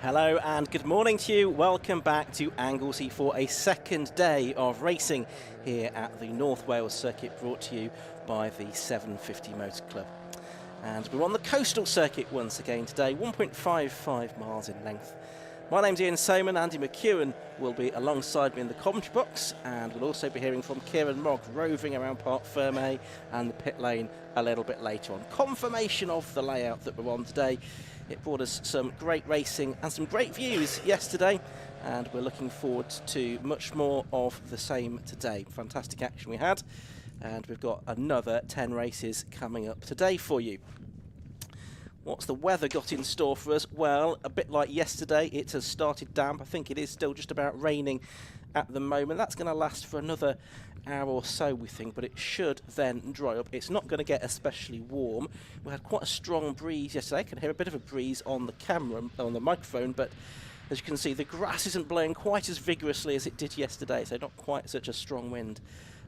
Hello and good morning to you. Welcome back to Anglesey for a second day of racing here at the North Wales circuit, brought to you by the 750 Motor Club. And we're on the coastal circuit once again today, 1.55 miles in length. My name's Ian Soman. Andy McEwen will be alongside me in the commentary box, and we'll also be hearing from Kieran Mogg roving around Parc Ferme and the pit lane a little bit later on. Confirmation of the layout that we're on today. It brought us some great racing and some great views yesterday, and we're looking forward to much more of the same today. Fantastic action we had, and we've got another 10 races coming up today for you. What's the weather got in store for us? Well, a bit like yesterday, it has started damp. I think it is still just about raining at the moment. That's going to last for another hour or so, we think, but it should then dry up. It's not going to get especially warm. We had quite a strong breeze yesterday. I can hear a bit of a breeze on the camera, on the microphone, but as you can see, the grass isn't blowing quite as vigorously as it did yesterday, so not quite such a strong wind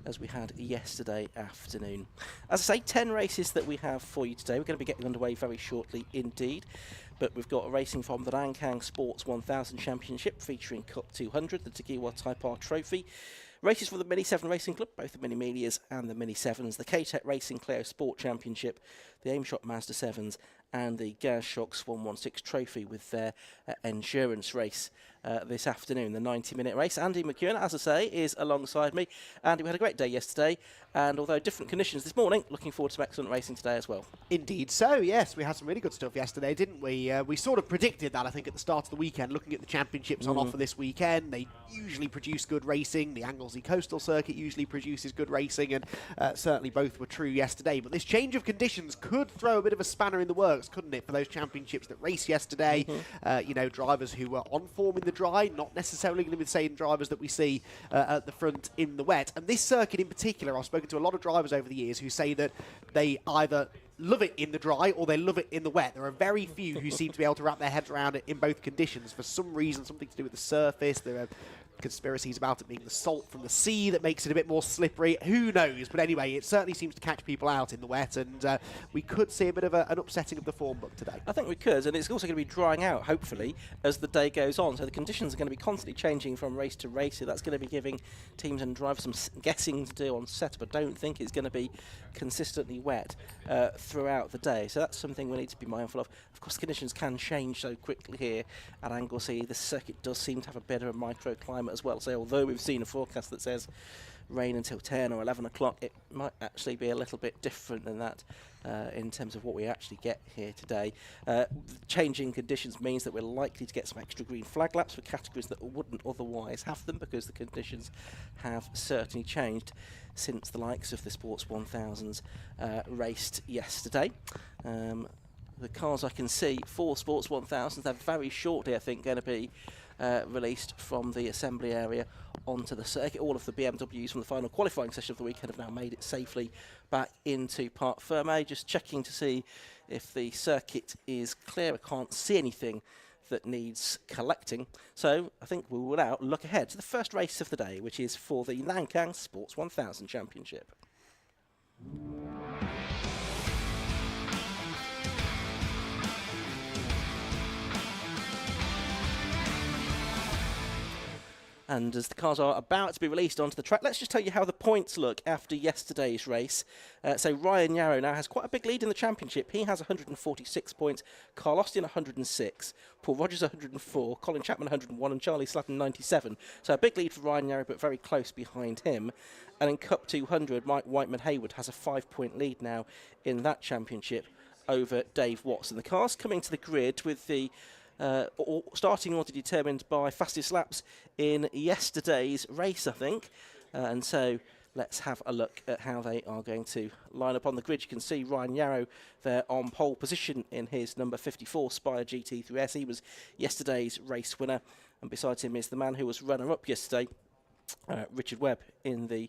as we had yesterday afternoon. As I say, 10 races that we have for you today. We're going to be getting underway very shortly indeed, but we've got racing from the Lancang Sports 1000 Championship featuring Cup 200, the Tagiwa Type R Trophy. Races for the Mini 7 Racing Club, both the Mini Melias and the Mini 7s, the K-Tech Racing Clio Sport Championship, the Aimshot Mazda 7s, and the Gazshock Swan 16 Trophy with their endurance race this afternoon, the 90-minute race. Andy McEwen, as I say, is alongside me. Andy, we had a great day yesterday, and although different conditions this morning, looking forward to some excellent racing today as well. Indeed so, yes. We had some really good stuff yesterday, didn't we? We sort of predicted that, I think, at the start of the weekend, looking at the championships on offer this weekend. They usually produce good racing. The Anglesey Coastal Circuit usually produces good racing, and certainly both were true yesterday. But this change of conditions could throw a bit of a spanner in the works, couldn't it, for those championships that raced yesterday? You know, drivers who were on form in the dry, not necessarily going to be the same drivers that we see at the front in the wet. And this circuit in particular, I've spoken to a lot of drivers over the years who say that they either love it in the dry or they love it in the wet. There are very few who seem to be able to wrap their heads around it in both conditions. For some reason, something to do with the surface. There are conspiracies about it being the salt from the sea that makes it a bit more slippery. Who knows? But anyway, it certainly seems to catch people out in the wet, and we could see a bit of an upsetting of the form book today. I think we could, and it's also going to be drying out, hopefully, as the day goes on. So the conditions are going to be constantly changing from race to race. So that's going to be giving teams and drivers some guessing to do on set, but I don't think it's going to be consistently wet throughout the day. So that's something we need to be mindful of. Of course, conditions can change so quickly here at Anglesey. The circuit does seem to have a bit of a microclimate as well. So although we've seen a forecast that says rain until 10 or 11 o'clock, it might actually be a little bit different than that in terms of what we actually get here today. Changing conditions means that we're likely to get some extra green flag laps for categories that wouldn't otherwise have them, because the conditions have certainly changed since the likes of the Sports 1000s raced yesterday. The cars I can see for Sports 1000s, they're very shortly, I think, going to be released from the assembly area onto the circuit. All of the BMWs from the final qualifying session of the weekend have now made it safely back into Parc Ferme. Just checking to see if the circuit is clear. I can't see anything that needs collecting. So I think we will now look ahead to the first race of the day, which is for the Lancang Sports 1000 Championship. And as the cars are about to be released onto the track, let's just tell you how the points look after yesterday's race. So Ryan Yarrow now has quite a big lead in the championship. He has 146 points, Carl Austin 106, Paul Rogers 104, Colin Chapman 101 and Charlie Slatton 97. So a big lead for Ryan Yarrow, but very close behind him. And in Cup 200, Mike Whiteman-Hayward has a 5-point lead now in that championship over Dave Watson. The cars coming to the grid with the starting order determined by fastest laps in yesterday's race, I think. And so let's have a look at how they are going to line up on the grid. You can see Ryan Yarrow there on pole position in his number 54 Spire GT3S. He was yesterday's race winner. And beside him is the man who was runner-up yesterday, Richard Webb, in the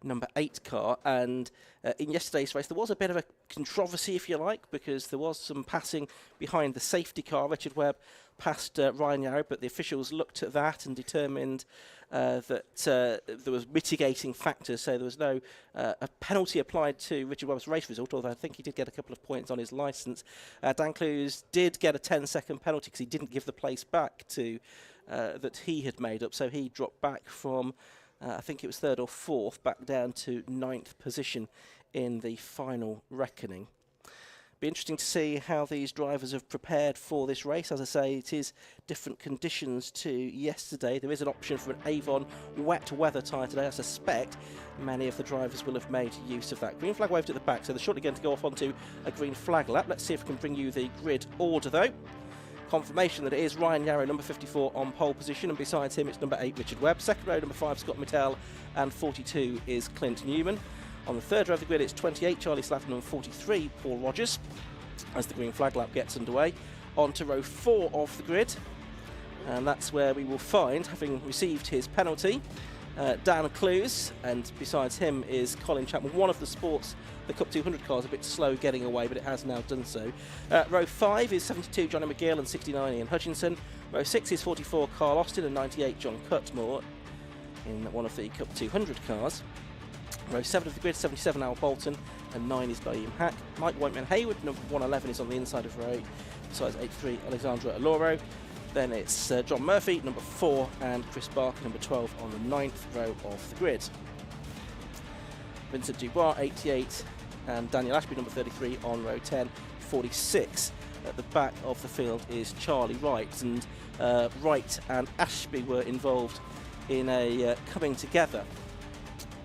number 8 car. And in yesterday's race, there was a bit of a controversy, if you like, because there was some passing behind the safety car. Richard Webb passed Ryan Yarrow, but the officials looked at that and determined that there was mitigating factors, so there was no a penalty applied to Richard Webb's race result, although I think he did get a couple of points on his licence. Dan Clues did get a 10-second penalty because he didn't give the place back to that he had made up, so he dropped back from, I think it was 3rd or 4th, back down to 9th position in the final reckoning. Be interesting to see how these drivers have prepared for this race. As I say, it is different conditions to yesterday. There is an option for an Avon wet weather tyre today. I suspect many of the drivers will have made use of that. Green flag waved at the back, so they're shortly going to go off onto a green flag lap. Let's see if we can bring you the grid order though. Confirmation that it is Ryan Yarrow, number 54, on pole position, and besides him it's number 8 Richard Webb. Second row, number 5 Scott Mittell, and 42 is Clint Newman. On the third row of the grid, it's 28 Charlie Slatton and 43 Paul Rogers, as the green flag lap gets underway. On to row 4 of the grid, and that's where we will find, having received his penalty, Dan Clues, and besides him is Colin Chapman. One of the Cup 200 cars, a bit slow getting away, but it has now done so. Row 5 is 72 Johnny McGill and 69 Ian Hutchinson. Row 6 is 44 Carl Austin and 98 John Cutmore in one of the Cup 200 cars. Row 7 of the grid, 77 Al Bolton and 9 is Naeem Hack. Mike Whiteman Hayward, number 111, is on the inside of row 8, besides 83 Alexandra Aloro. Then it's John Murphy, number 4, and Chris Barker, number 12, on the 9th row of the grid. Vincent Dubois, 88, and Daniel Ashby, number 33, on row 10. 46 at the back of the field is Charlie Wright, and Wright and Ashby were involved in a coming together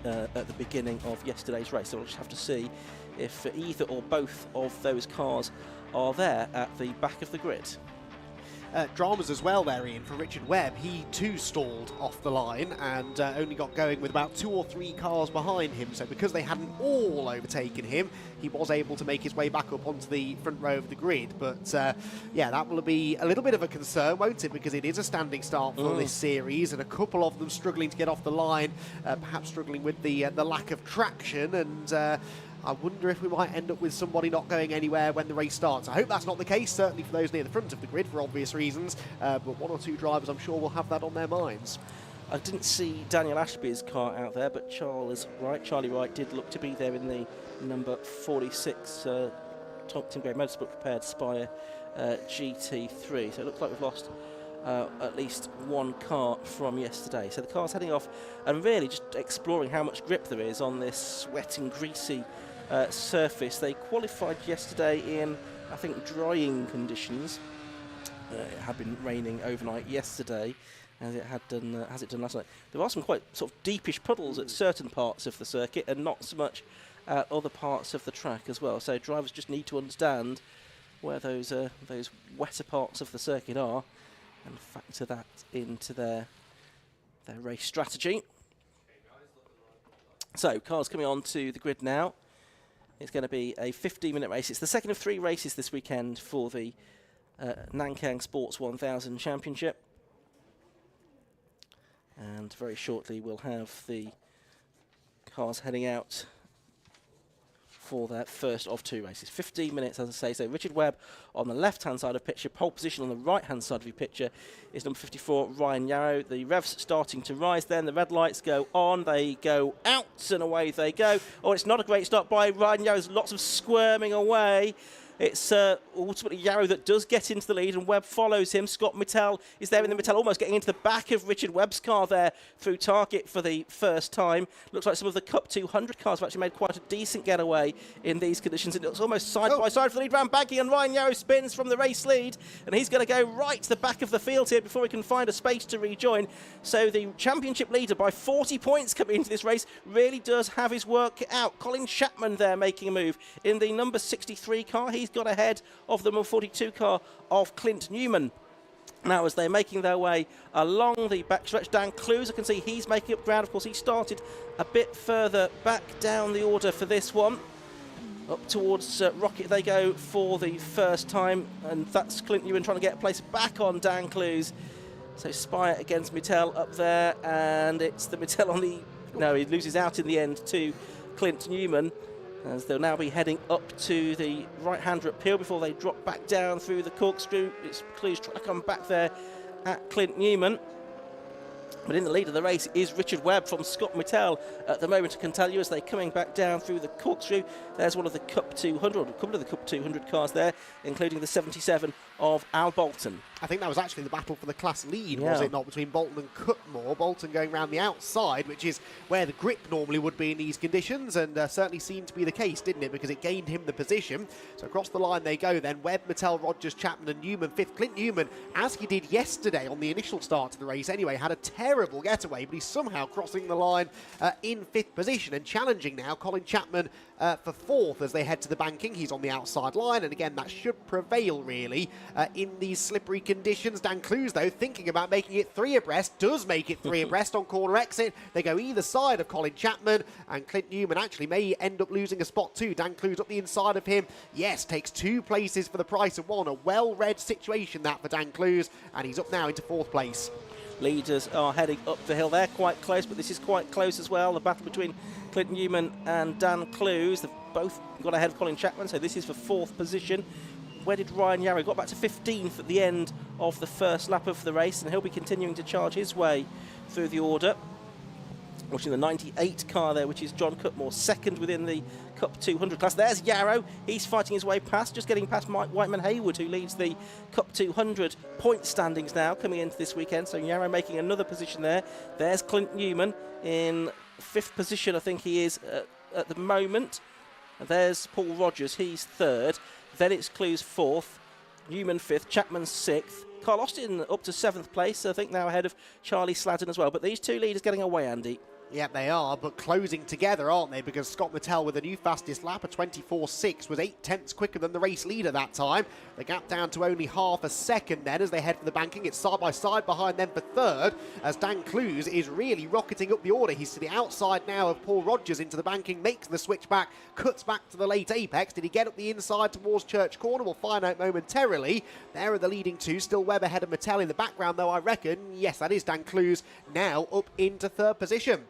at the beginning of yesterday's race. So we'll just have to see if either or both of those cars are there at the back of the grid. Dramas as well there, Ian, for Richard Webb. He too stalled off the line and only got going with about 2 or 3 cars behind him. So because they hadn't all overtaken him, he was able to make his way back up onto the front row of the grid. But yeah, that will be a little bit of a concern, won't it? Because it is a standing start for this series, and a couple of them struggling to get off the line, perhaps struggling with the lack of traction. And I wonder if we might end up with somebody not going anywhere when the race starts. I hope that's not the case, certainly for those near the front of the grid for obvious reasons, but 1 or 2 drivers I'm sure will have that on their minds. I didn't see Daniel Ashby's car out there, but Charlie Wright did look to be there in the number 46 Team Grade Motorsport prepared Spire GT3. So it looks like we've lost at least 1 car from yesterday. So the car's heading off and really just exploring how much grip there is on this wet and greasy surface. They qualified yesterday in, I think, drying conditions. It had been raining overnight yesterday, as it had done, as it done last night. There are some quite sort of deepish puddles at certain parts of the circuit, and not so much at other parts of the track as well. So drivers just need to understand where those wetter parts of the circuit are, and factor that into their race strategy. So cars coming on to the grid now. It's going to be a 15-minute race. It's the second of 3 races this weekend for the Nankang Sports 1000 Championship. And very shortly we'll have the cars heading out for their first of 2 races. 15 minutes, as I say. So Richard Webb on the left-hand side of the picture. Pole position on the right-hand side of your picture is number 54, Ryan Yarrow. The revs starting to rise then. The red lights go on. They go out and away they go. Oh, it's not a great start by Ryan Yarrow. There's lots of squirming away. It's ultimately Yarrow that does get into the lead, and Webb follows him. Scott Mittell is there in the Mittell, almost getting into the back of Richard Webb's car there through target for the first time. Looks like some of the Cup 200 cars have actually made quite a decent getaway in these conditions. It looks almost side by side for the lead round banking, and Ryan Yarrow spins from the race lead, and he's going to go right to the back of the field here before he can find a space to rejoin. So the championship leader by 40 points coming into this race really does have his work out. Colin Chapman there making a move in the number 63 car. He's got ahead of the number 42 car of Clint Newman. Now, as they're making their way along the backstretch, Dan Clues, I can see he's making up ground. Of course, he started a bit further back down the order for this one. Up towards Rocket they go for the first time, and that's Clint Newman trying to get a place back on Dan Clues. So Spire against Mittell up there, and it's the Mittell on the No, he loses out in the end to Clint Newman, as they'll now be heading up to the right-hander at Peel before they drop back down through the corkscrew. It's Clues trying to come back there at Clint Newman. But in the lead of the race is Richard Webb from Scott Mittell at the moment. I can tell you, as they're coming back down through the corkscrew, there's one of the Cup 200, or a couple of the Cup 200 cars there, including the 77 of Al Bolton. I think that was actually the battle for the class lead, was it not, between Bolton and Cutmore? Bolton going around the outside, which is where the grip normally would be in these conditions, and certainly seemed to be the case, didn't it? Because it gained him the position. So across the line they go then. Webb, Mittell, Rogers, Chapman and Newman fifth. Clint Newman, as he did yesterday on the initial start to the race anyway, had a terrible getaway, but he's somehow crossing the line in fifth position and challenging now Colin Chapman for fourth as they head to the banking. He's on the outside line, and again that should prevail really in these slippery conditions. Dan Clues though thinking about making it three abreast, does make it three abreast on corner exit. They go either side of Colin Chapman, and Clint Newman actually may end up losing a spot too. Dan Clues up the inside of him, yes, takes two places for the price of one. A well-read situation that for Dan Clues, and he's up now into fourth place. Leaders are heading up the hill. They're quite close, but this is quite close as well. The battle between Clint Newman and Dan Clues. They've both got ahead of Colin Chapman, so this is for fourth position. Where did Ryan Yarrow? Got back to 15th at the end of the first lap of the race, and he'll be continuing to charge his way through the order. Watching the 98 car there, which is John Cutmore, second within the Cup 200 class. There's Yarrow. He's fighting his way past, just getting past Mike Whiteman-Haywood, who leads the Cup 200 point standings now coming into this weekend. So Yarrow making another position there. There's Clint Newman in fifth position, I think he is at the moment. And there's Paul Rogers, he's third. Then it's Clues fourth, Newman fifth, Chapman sixth. Carl Austin up to seventh place, I think now ahead of Charlie Sladden as well. But these two leaders getting away, Andy. Yeah, they are, but closing together, aren't they? Because Scott Mittell with a new fastest lap, a 24.6, was 8/10 quicker than the race leader that time. The gap down to only half a second then as they head for the banking. It's side by side behind them for third, as Dan Clues is really rocketing up the order. He's to the outside now of Paul Rogers into the banking, makes the switch back, cuts back to the late apex. Did he get up the inside towards Church Corner? We'll find out momentarily. There are the leading two, still Webb ahead of Mittell in the background, though, I reckon. Yes, that is Dan Clues now up into third position.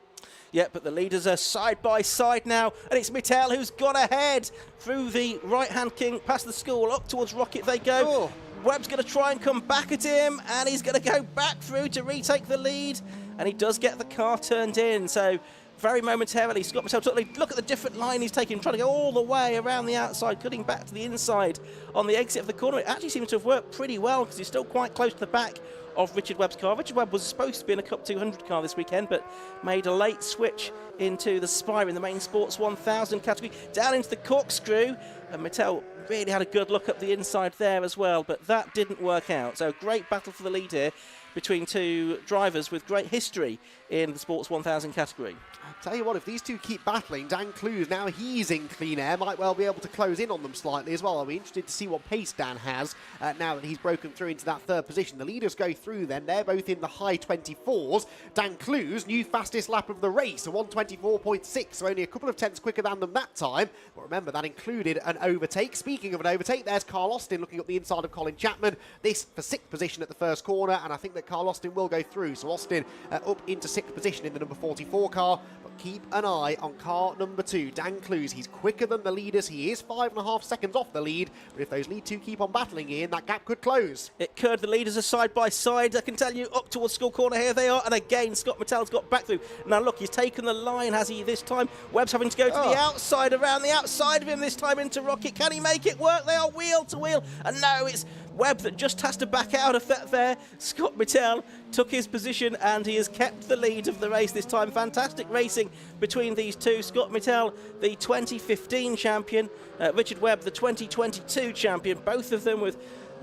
Yeah, but the leaders are side by side now, and it's Mittell who's gone ahead through the right-hand king, past the school, up towards Rocket they go. Oh. Webb's going to try and come back at him, and he's going to go back through to retake the lead, and he does get the car turned in. So very momentarily, Scott Mittell took the lead. Look at the different line he's taking, trying to go all the way around the outside, cutting back to the inside on the exit of the corner. It actually seems to have worked pretty well because he's still quite close to the back of Richard Webb's car. Richard Webb was supposed to be in a Cup 200 car this weekend, but made a late switch into the Spire in the main Sports 1000 category, down into the corkscrew, and Mittell really had a good look up the inside there as well, but that didn't work out. So great battle for the lead here between two drivers with great history in the Sports 1000 category. I'll tell you what, if these two keep battling, Dan Clues, now he's in clean air, might well be able to close in on them slightly as well. I'll be interested to see what pace Dan has now that he's broken through into that third position. The leaders go through then. They're both in the high 24s. Dan Clues, new fastest lap of the race, a 124.6, so only a couple of tenths quicker than them that time. But remember, that included an overtake. Speaking of an overtake, there's Carl Austin looking up the inside of Colin Chapman. This for sixth position at the first corner, and I think that Carl Austin will go through. So Austin up into sixth position in the number 44 car. But keep an eye on car number 2, Dan Clues. He's quicker than the leaders. He is 5.5 seconds off the lead. But if those lead two keep on battling in, that gap could close. It could. The leaders are side by side. I can tell you, up towards school corner, here they are. And again, Scott Mittell's got back through. Now look, he's taken the line, has he, this time? Webb's having to go to the outside, around the outside of him this time into Rocket. Can he make it work? They are wheel to wheel. And no, it's Webb that just has to back out of that there. Scott Mittell took his position, and he has kept the lead of the race this time. Fantastic racing between these two. Scott Mittell, the 2015 champion, Richard Webb, the 2022 champion, both of them with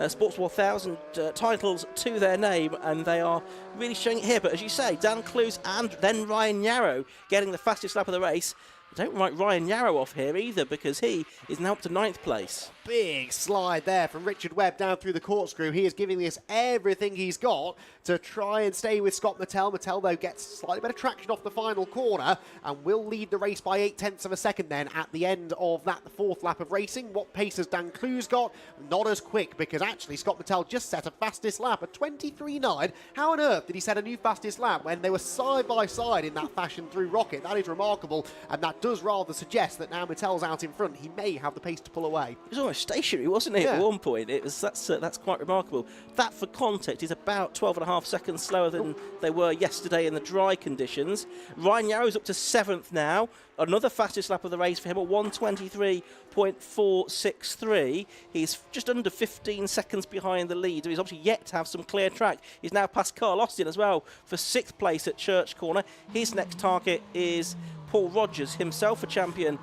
Sports 1000 titles to their name, and they are really showing it here. But as you say, Dan Clues and then Ryan Yarrow getting the fastest lap of the race. Don't write Ryan Yarrow off here either, because he is now up to 9th place. Big slide there from Richard Webb down through the corkscrew. He is giving this everything he's got to try and stay with Scott Mattel. Mattel, though, gets slightly better traction off the final corner and will lead the race by 0.8 of a second then at the end of that 4th lap of racing. What pace has Dan Clues got? Not as quick, because actually Scott Mattel just set a fastest lap at 23.9. How on earth did he set a new fastest lap when they were side by side in that fashion through Rocket? That is remarkable, and that does rather suggest that now Mattel's out in front. He may have the pace to pull away. It was almost stationary, wasn't it, at one point? That's quite remarkable. That, for context, is about 12.5 seconds slower than they were yesterday in the dry conditions. Ryan Yarrow's up to 7th now. Another fastest lap of the race for him at 1:23.463. He's just under 15 seconds behind the leader. He's obviously yet to have some clear track. He's now past Carl Austin as well for 6th place at Church Corner. His next target is Paul Rogers, himself a champion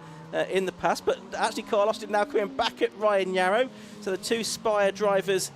in the past, but actually Carl Austin now coming back at Ryan Yarrow. So the two Spire drivers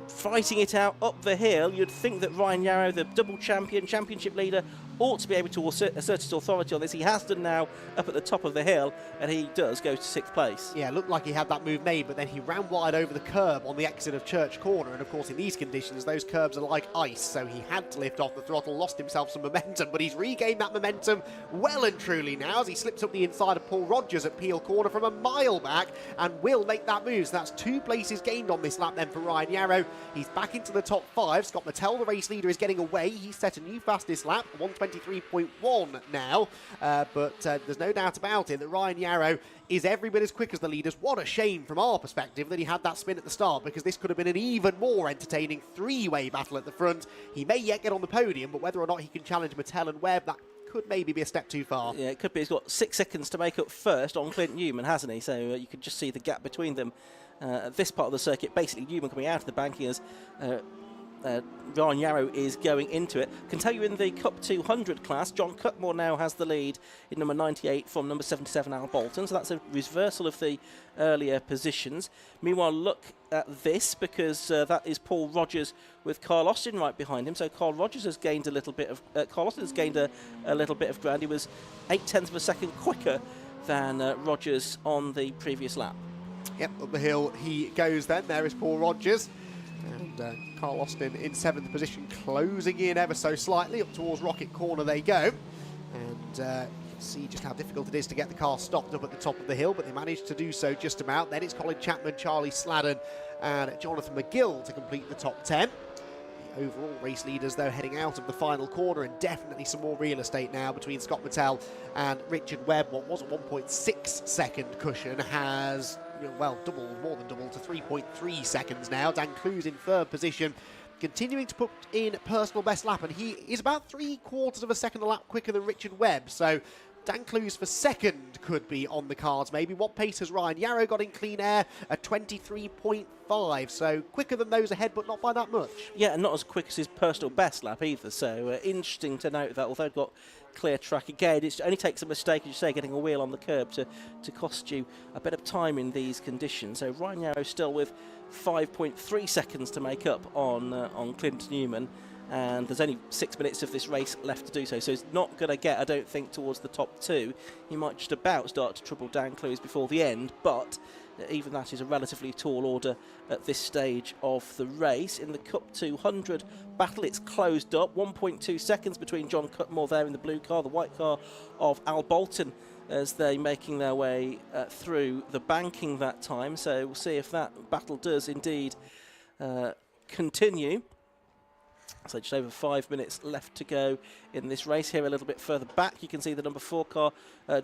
fighting it out up the hill. You'd think that Ryan Yarrow, the double championship leader, ought to be able to assert his authority on this. He has done now up at the top of the hill, and he does go to 6th place. Yeah, looked like he had that move made, but then he ran wide over the curb on the exit of Church Corner, and of course in these conditions those curbs are like ice, so he had to lift off the throttle, lost himself some momentum, but he's regained that momentum well and truly now as he slips up the inside of Paul Rogers at Peel Corner from a mile back and will make that move. So that's 2 places gained on this lap then for Ryan Yarrow. He's back into the top 5. Scott Mattel, the race leader, is getting away. He's set a new fastest lap, 1:23.1 now, but there's no doubt about it that Ryan Yarrow is every bit as quick as the leaders. What a shame from our perspective that he had that spin at the start, because this could have been an even more entertaining 3-way battle at the front. He may yet get on the podium, but whether or not he can challenge Mattel and Webb, that could maybe be a step too far. Yeah, it could be. He's got 6 seconds to make up first on Clint Newman, hasn't he? So you could just see the gap between them at this part of the circuit. Basically, Newman coming out of the banking as Ryan Yarrow is going into it. Can tell you in the Cup 200 class, John Cutmore now has the lead in number 98 from number 77 Al Bolton, so that's a reversal of the earlier positions. Meanwhile, look at this, because that is Paul Rogers with Carl Austin right behind him. So Carl Rogers has gained a little bit of Carl Austin has gained a little bit of ground. He was 0.8 of a second quicker than Rogers on the previous lap. Yep, up the hill he goes then. There is Paul Rogers. And Carl Austin in 7th position, closing in ever so slightly. Up towards Rocket Corner they go. And you can see just how difficult it is to get the car stopped up at the top of the hill, but they managed to do so just about. Then it's Colin Chapman, Charlie Sladden and Jonathan McGill to complete the top 10. The overall race leaders, though, heading out of the final corner, and definitely some more real estate now between Scott Mattel and Richard Webb. What was a 1.6 second cushion has, well, more than doubled to 3.3 seconds now. Dan Clues in 3rd position, continuing to put in personal best lap, and he is about 3/4 of a second a lap quicker than Richard Webb. So Dan Clues for 2nd could be on the cards maybe. What pace has Ryan Yarrow got in clean air? At 23.5, so quicker than those ahead, but not by that much. Yeah, and not as quick as his personal best lap either, so interesting to note that although they've got clear track again, it only takes a mistake, as you say, getting a wheel on the curb to cost you a bit of time in these conditions. So Ryan Yarrow still with 5.3 seconds to make up on Clint Newman, and there's only 6 minutes of this race left to do so, so he's not going to get, I don't think, towards the top 2. He might just about start to trouble Dan Clues before the end, but even that is a relatively tall order at this stage of the race. In the Cup 200 battle, it's closed up. 1.2 seconds between John Cutmore there in the blue car, the white car of Al Bolton, as they're making their way through the banking that time. So we'll see if that battle does indeed continue. So just over 5 minutes left to go in this race. Here a little bit further back, you can see the number 4 car,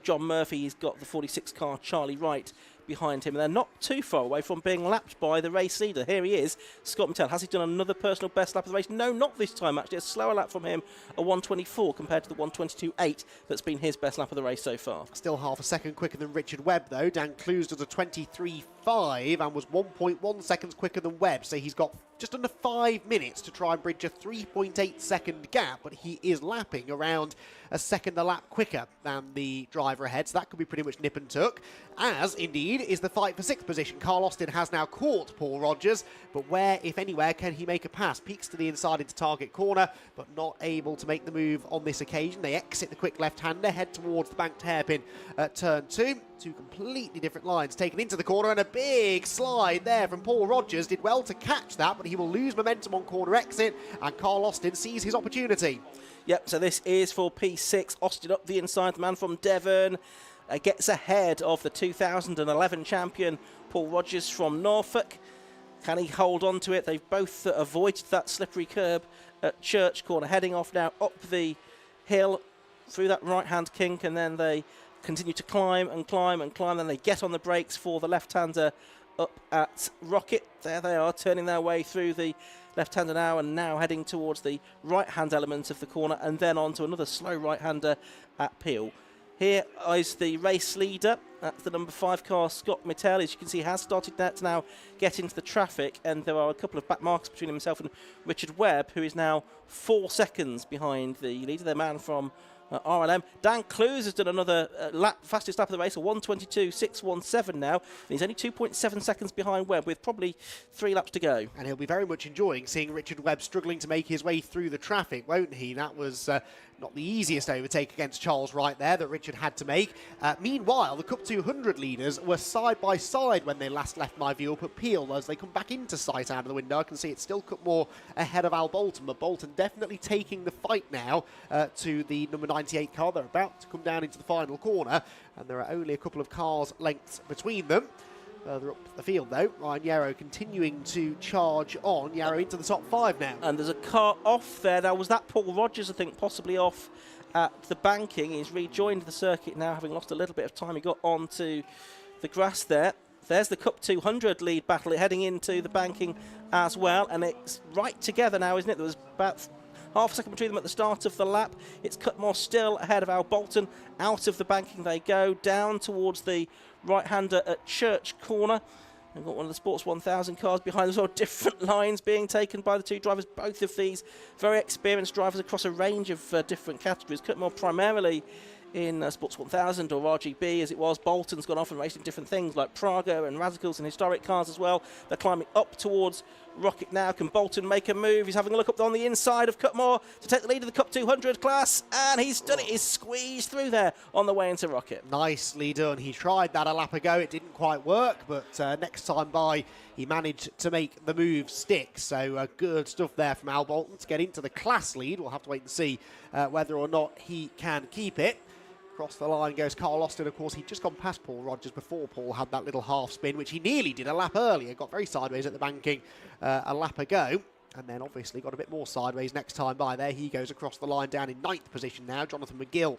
John Murphy. He's got the 46 car, Charlie Wright, behind him, and they're not too far away from being lapped by the race leader. Here he is, Scott Mattel. Has he done another personal best lap of the race? No, not this time actually. A slower lap from him, a 1:24 compared to the 1:22.8 that's been his best lap of the race so far. Still half a second quicker than Richard Webb though. Dan Clues does a 23.5 and was 1.1 seconds quicker than Webb, so he's got just under 5 minutes to try and bridge a 3.8 second gap, but he is lapping around a second a lap quicker than the driver ahead, so that could be pretty much nip and tuck, as indeed lead is the fight for 6th position. Carl Austin has now caught Paul Rogers, but where, if anywhere, can he make a pass? Peeks to the inside into target corner, but not able to make the move on this occasion. They exit the quick left-hander, head towards the banked hairpin at turn 2. Two completely different lines taken into the corner, and a big slide there from Paul Rogers. Did well to catch that, but he will lose momentum on corner exit, and Carl Austin sees his opportunity. Yep, so this is for P6. Austin up the inside, the man from Devon. Gets ahead of the 2011 champion, Paul Rogers from Norfolk. Can he hold on to it? They've both avoided that slippery curb at Church Corner, heading off now up the hill through that right-hand kink, and then they continue to climb and climb and climb. Then they get on the brakes for the left-hander up at Rocket. There they are, turning their way through the left-hander now, and now heading towards the right-hand element of the corner, and then on to another slow right-hander at Peel. Here is the race leader. That's the number 5 car, Scott Mittel. As you can see, has started to now get into the traffic, and there are a couple of back marks between himself and Richard Webb, who is now 4 seconds behind the leader, their man from RLM. Dan Clues has done another fastest lap of the race, a 1:22.617 now. And he's only 2.7 seconds behind Webb, with probably 3 laps to go. And he'll be very much enjoying seeing Richard Webb struggling to make his way through the traffic, won't he? That was not the easiest overtake against Charles Wright there that Richard had to make. Meanwhile, the Cup 200 leaders were side by side when they last left my view up at Peel. As they come back into sight out of the window, I can see it's still Cutmore ahead of Al Bolton, but Bolton definitely taking the fight now to the number 98 car. They're about to come down into the final corner, and there are only a couple of cars lengths between them. Further up the field, though, Ryan Yarrow continuing to charge on. Yarrow into the top 5 now. And there's a car off there. Now, was that Paul Rogers, I think, possibly off at the banking? He's rejoined the circuit now, having lost a little bit of time. He got onto the grass there. There's the Cup 200 lead battle heading into the banking as well. And it's right together now, isn't it? There was about half a second between them at the start of the lap. It's Cutmore still ahead of Al Bolton. Out of the banking they go, down towards the right-hander at Church Corner. We've got one of the Sports 1000 cars behind as well. Different lines being taken by the two drivers. Both of these very experienced drivers across a range of different categories. Cutmore primarily in Sports 1000 or RGB as it was. Bolton's gone off and racing different things like Praga and Radicals and historic cars as well. They're climbing up towards Rocket now. Can Bolton make a move? He's having a look up on the inside of Cutmore to take the lead of the Cup 200 class, and he's done it. He's squeezed through there on the way into Rocket. Nicely done. He tried that a lap ago. It didn't quite work, but next time by, he managed to make the move stick. So good stuff there from Al Bolton to get into the class lead. We'll have to wait and see whether or not he can keep it. Across the line goes Carl Austin. Of course, he'd just gone past Paul Rogers before Paul had that little half spin, which he nearly did a lap earlier. Got very sideways at the banking a lap ago, and then obviously got a bit more sideways next time by. There he goes across the line down in 9th position now. Jonathan McGill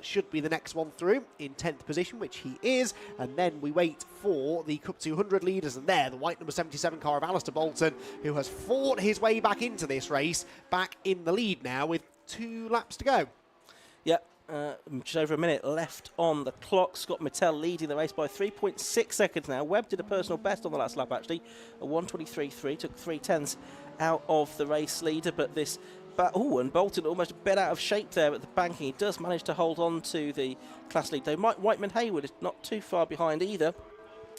should be the next one through in 10th position, which he is. And then we wait for the Cup 200 leaders, and there, the white number 77 car of Alistair Bolton, who has fought his way back into this race, back in the lead now with 2 laps to go. Yep. Just over a minute left on the clock. Scott Mittel leading the race by 3.6 seconds now. Webb did a personal best on the last lap, actually. A 1:23.3, took 3/10 out of the race leader, but this... and Bolton almost a bit out of shape there at the banking. He does manage to hold on to the class lead, though. Mike Whiteman Hayward is not too far behind either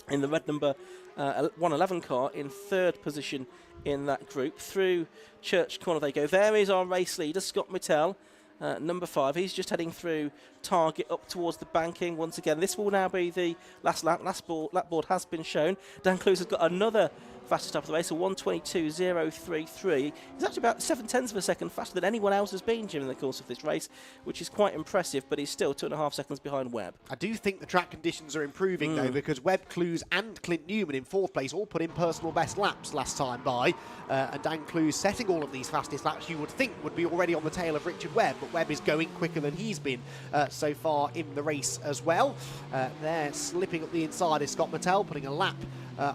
in the red number 111 car in 3rd position in that group. Through Church Corner they go. There is our race leader, Scott Mittel. Number 5, he's just heading through target up towards the banking once again. This will now be the last lap. Lap board has been shown. Dan Clues has got another fastest lap of the race, a 1:22.033. He's actually about 7/10 of a second faster than anyone else has been during the course of this race, which is quite impressive, but he's still 2.5 seconds behind Webb. I do think the track conditions are improving, though, because Webb, Clues and Clint Newman in 4th place all put in personal best laps last time by, and Dan Clues setting all of these fastest laps you would think would be already on the tail of Richard Webb, but Webb is going quicker than he's been so far in the race as well. There, slipping up the inside is Scott Mittel, putting a lap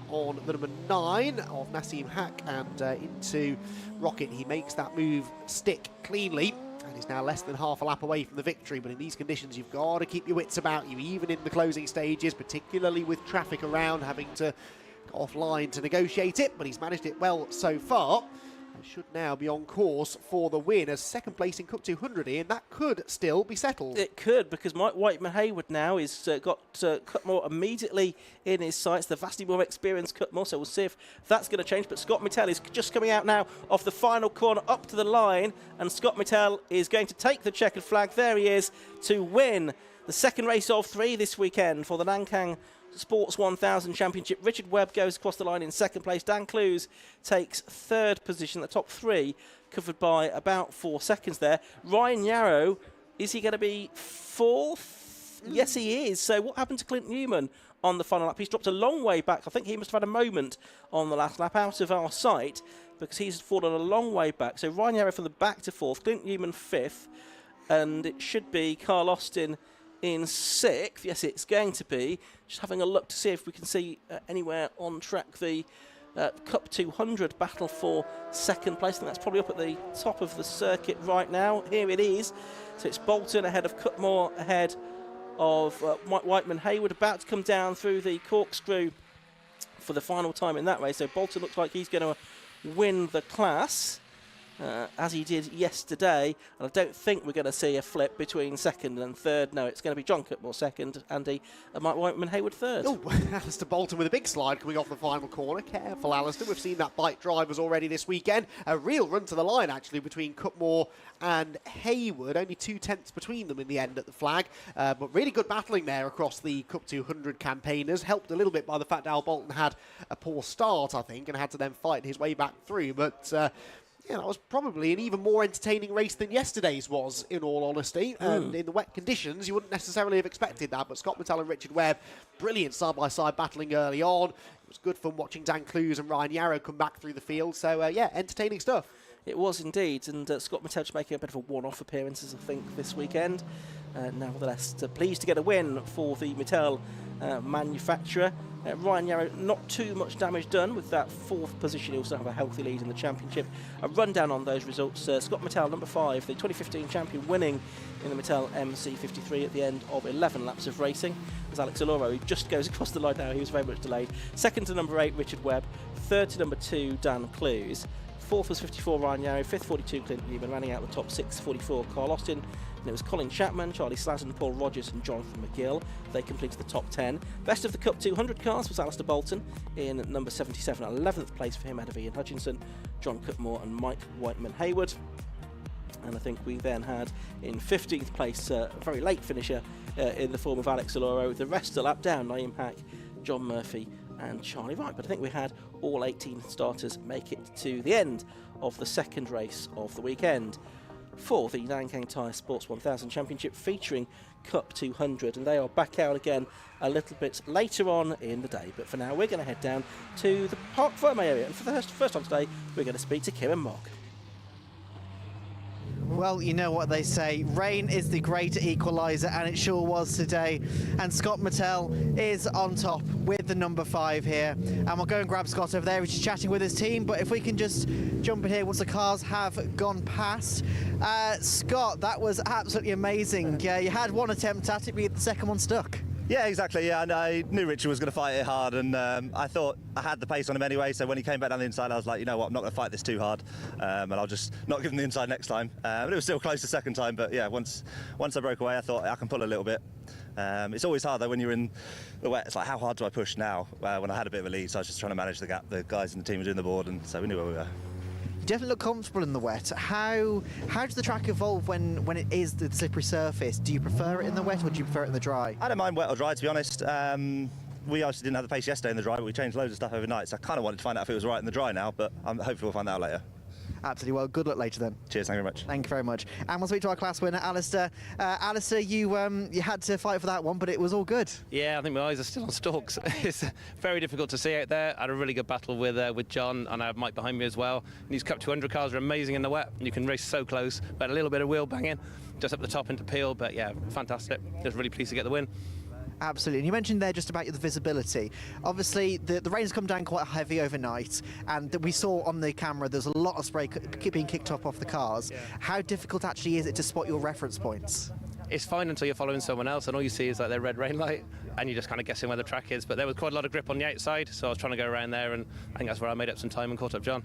on the number 9 of Nassim Hack, and into Rocket. He makes that move stick cleanly, and is now less than half a lap away from the victory. But in these conditions, you've got to keep your wits about you, even in the closing stages, particularly with traffic around, having to go offline to negotiate it. But he's managed it well so far. should now be on course for the win as second place in Cup 200, Ian. That could still be settled. It could, because Mike Whiteman-Hayward now is got Cutmore immediately in his sights, the vastly more experienced Cutmore, so we'll see if that's going to change. But Scott Mittell is just coming out now off the final corner up to the line, and Scott Mittell is going to take the checkered flag. There he is to win the second race of 3 this weekend for the Nankang Sports 1000 Championship. Richard Webb goes across the line in second place. Dan Clues takes third position. The top 3 covered by about 4 seconds there. Ryan Yarrow, is he going to be 4th? Yes, he is. So what happened to Clint Newman on the final lap? He's dropped a long way back. I think he must have had a moment on the last lap out of our sight, because he's fallen a long way back. So Ryan Yarrow from the back to 4th, Clint Newman 5th, and it should be Carl Austin in 6th. Yes, it's going to be. Just having a look to see if we can see anywhere on track the Cup 200 battle for second place. I think that's probably up at the top of the circuit right now. Here it is. So it's Bolton ahead of Cutmore, ahead of Mike Whiteman-Hayward, about to come down through the corkscrew for the final time in that race. So Bolton looks like he's going to win the class, as he did yesterday, and I don't think we're going to see a flip between second and third. No, it's going to be John Cutmore second, Andy, and Mike Whiteman-Hayward third. Oh, Alistair Bolton with a big slide coming off the final corner. Careful, Alistair. We've seen that bike drivers already this weekend. A real run to the line, actually, between Cutmore and Hayward. Only 2/10 between them in the end at the flag. But really good battling there across the Cup 200 campaigners. Helped a little bit by the fact Al Bolton had a poor start, I think, and had to then fight his way back through. But yeah, that was probably an even more entertaining race than yesterday's was, in all honesty. And in the wet conditions, you wouldn't necessarily have expected that. But Scott Mittell and Richard Webb, brilliant side-by-side battling early on. It was good fun watching Dan Clues and Ryan Yarrow come back through the field. So, yeah, entertaining stuff. It was indeed, and Scott Mittell just making a bit of a one-off appearance, I think, this weekend. Nevertheless, pleased to get a win for the Mittell manufacturer. Ryan Yarrow, not too much damage done with that 4th position. He also have a healthy lead in the championship. A rundown on those results. Scott Mittell, number 5, the 2015 champion, winning in the Mittell MC53 at the end of 11 laps of racing. As Alex Aloro, he just goes across the line now. He was very much delayed. Second to number 8, Richard Webb. Third to number 2, Dan Clues. 4th was 54, Ryan Yarrow. 5th, 42, Clint Newman. Running out the top 6, 44, Carl Austin. And it was Colin Chapman, Charlie Slatton, Paul Rogers and Jonathan McGill. They completed the top 10. Best of the Cup 200 cars was Alistair Bolton in number 77. 11th place for him, ahead of Ian Hutchinson, John Cutmore and Mike Whiteman-Hayward. And I think we then had in 15th place a very late finisher in the form of Alex Aloro. The rest a lap down, Naeem Hack, John Murphy and Charlie Wright. But I think we had all 18 starters make it to the end of the second race of the weekend for the Nankang Tyre Sports 1000 Championship, featuring Cup 200, and they are back out again a little bit later on in the day. But for now, we're going to head down to the Park Ferme area, and for the first time today, we're going to speak to Kieran Mock. Well, you know what they say, rain is the great equaliser, and it sure was today. And Scott Mittell is on top with the number 5 here. And we'll go and grab Scott over there, he's just chatting with his team. But if we can just jump in here once the cars have gone past. Scott, that was absolutely amazing. You had one attempt at it, but the second one stuck. Yeah, exactly. Yeah, and I knew Richard was going to fight it hard, and I thought I had the pace on him anyway. So when he came back down the inside, I was like, you know what, I'm not going to fight this too hard, and I'll just not give him the inside next time. But it was still close the second time. But yeah, once I broke away, I thought I can pull a little bit. It's always hard though when you're in the wet. It's like, how hard do I push now? When I had a bit of a lead, so I was just trying to manage the gap. The guys in the team were doing the board, and so we knew where we were. You definitely look comfortable in the wet. How does the track evolve when it is the slippery surface? Do you prefer it in the wet, or do you prefer it in the dry? I don't mind wet or dry, to be honest. We obviously didn't have the pace yesterday in the dry, but we changed loads of stuff overnight, so I kind of wanted to find out if it was right in the dry now, but hopefully we'll find that out later. Absolutely. Well, good luck later then. Cheers, thank you very much. Thank you very much. And we'll speak to our class winner, Alistair. Alistair, you had to fight for that one, but it was all good. Yeah, I think my eyes are still on stalks. It's very difficult to see out there. I had a really good battle with John, and I have Mike behind me as well. And these Cup 200 cars are amazing in the wet. You can race so close, but a little bit of wheel banging just up the top into Peel. But yeah, fantastic. Just really pleased to get the win. Absolutely. And you mentioned there just about the visibility. Obviously, the rain's come down quite heavy overnight, and we saw on the camera there's a lot of spray being kicked up off the cars. Yeah. How difficult actually is it to spot your reference points? It's fine until you're following someone else, and all you see is like their red rain light, and you're just kind of guessing where the track is. But there was quite a lot of grip on the outside, so I was trying to go around there, and I think that's where I made up some time and caught up John.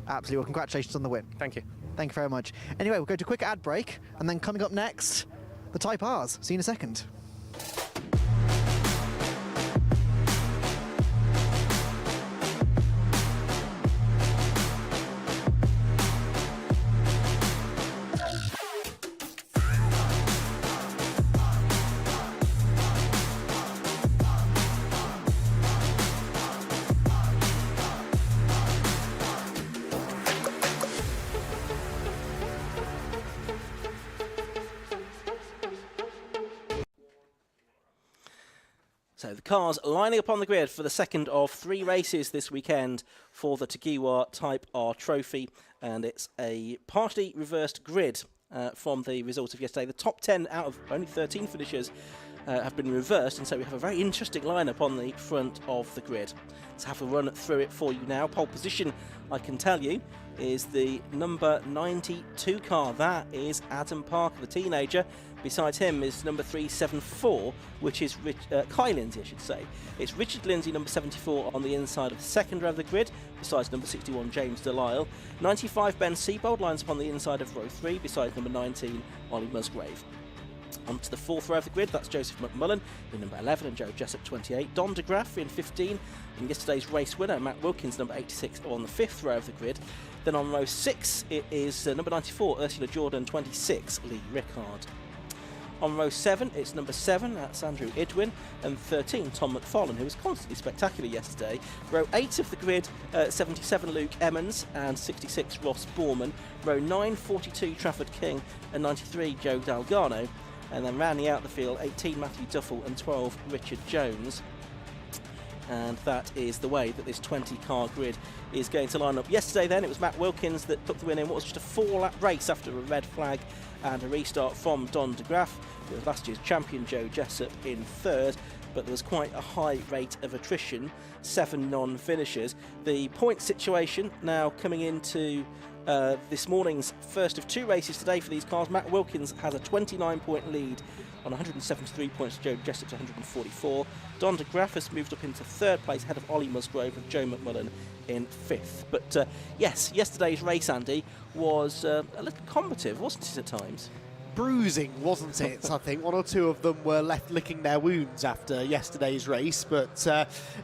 Absolutely. Well, congratulations on the win. Thank you. Thank you very much. Anyway, we'll go to a quick ad break, and then coming up next, the Type Rs. See you in a second. So the cars lining up on the grid for the second of 3 races this weekend for the Tagiwa Type R Trophy, and it's a partially reversed grid from the result of yesterday. The top 10 out of only 13 finishers have been reversed, and so we have a very interesting lineup on the front of the grid. Let's have a run through it for you now. Pole position, I can tell you, is the number 92 car. That is Adam Parker, the teenager. Besides him is number 374, which is Kai Lindsay, I should say. It's Richard Lindsay, number 74, on the inside of the second row of the grid, besides number 61, James Delisle. 95, Ben Seabold lines up on the inside of row 3, besides number 19, Ollie Musgrave. Onto the fourth row of the grid, that's Joseph McMullen in number 11 and Joe Jessup 28. Don de Graaf in 15, and yesterday's race winner, Matt Wilkins, number 86, on the fifth row of the grid. Then on row 6, it is number 94, Ursula Jordan, 26, Lee Rickard. On row 7, it's number 7, that's Andrew Idwin, and 13, Tom McFarlane, who was constantly spectacular yesterday. Row 8 of the grid, 77, Luke Emmons, and 66, Ross Borman. Row 9, 42, Trafford King, and 93, Joe Dalgano. And then rounding out the field, 18, Matthew Duffel, and 12, Richard Jones. And that is the way that this 20-car grid is going to line up. Yesterday then, it was Matt Wilkins that took the win in what was just a 4-lap race after a red flag and a restart from Don de Graaf. It was last year's champion Joe Jessup in third, but there was quite a high rate of attrition, 7 non-finishers. The point situation now coming into this morning's first of 2 races today for these cars. Matt Wilkins has a 29-point lead on 173 points to Joe Jessup's 144. Don de Graaf has moved up into third place ahead of Ollie Musgrove with Joe McMullen in fifth. But yes, yesterday's race, Andy, was a little combative, wasn't it, at times? Bruising, wasn't it? I think 1 or 2 of them were left licking their wounds after yesterday's race, but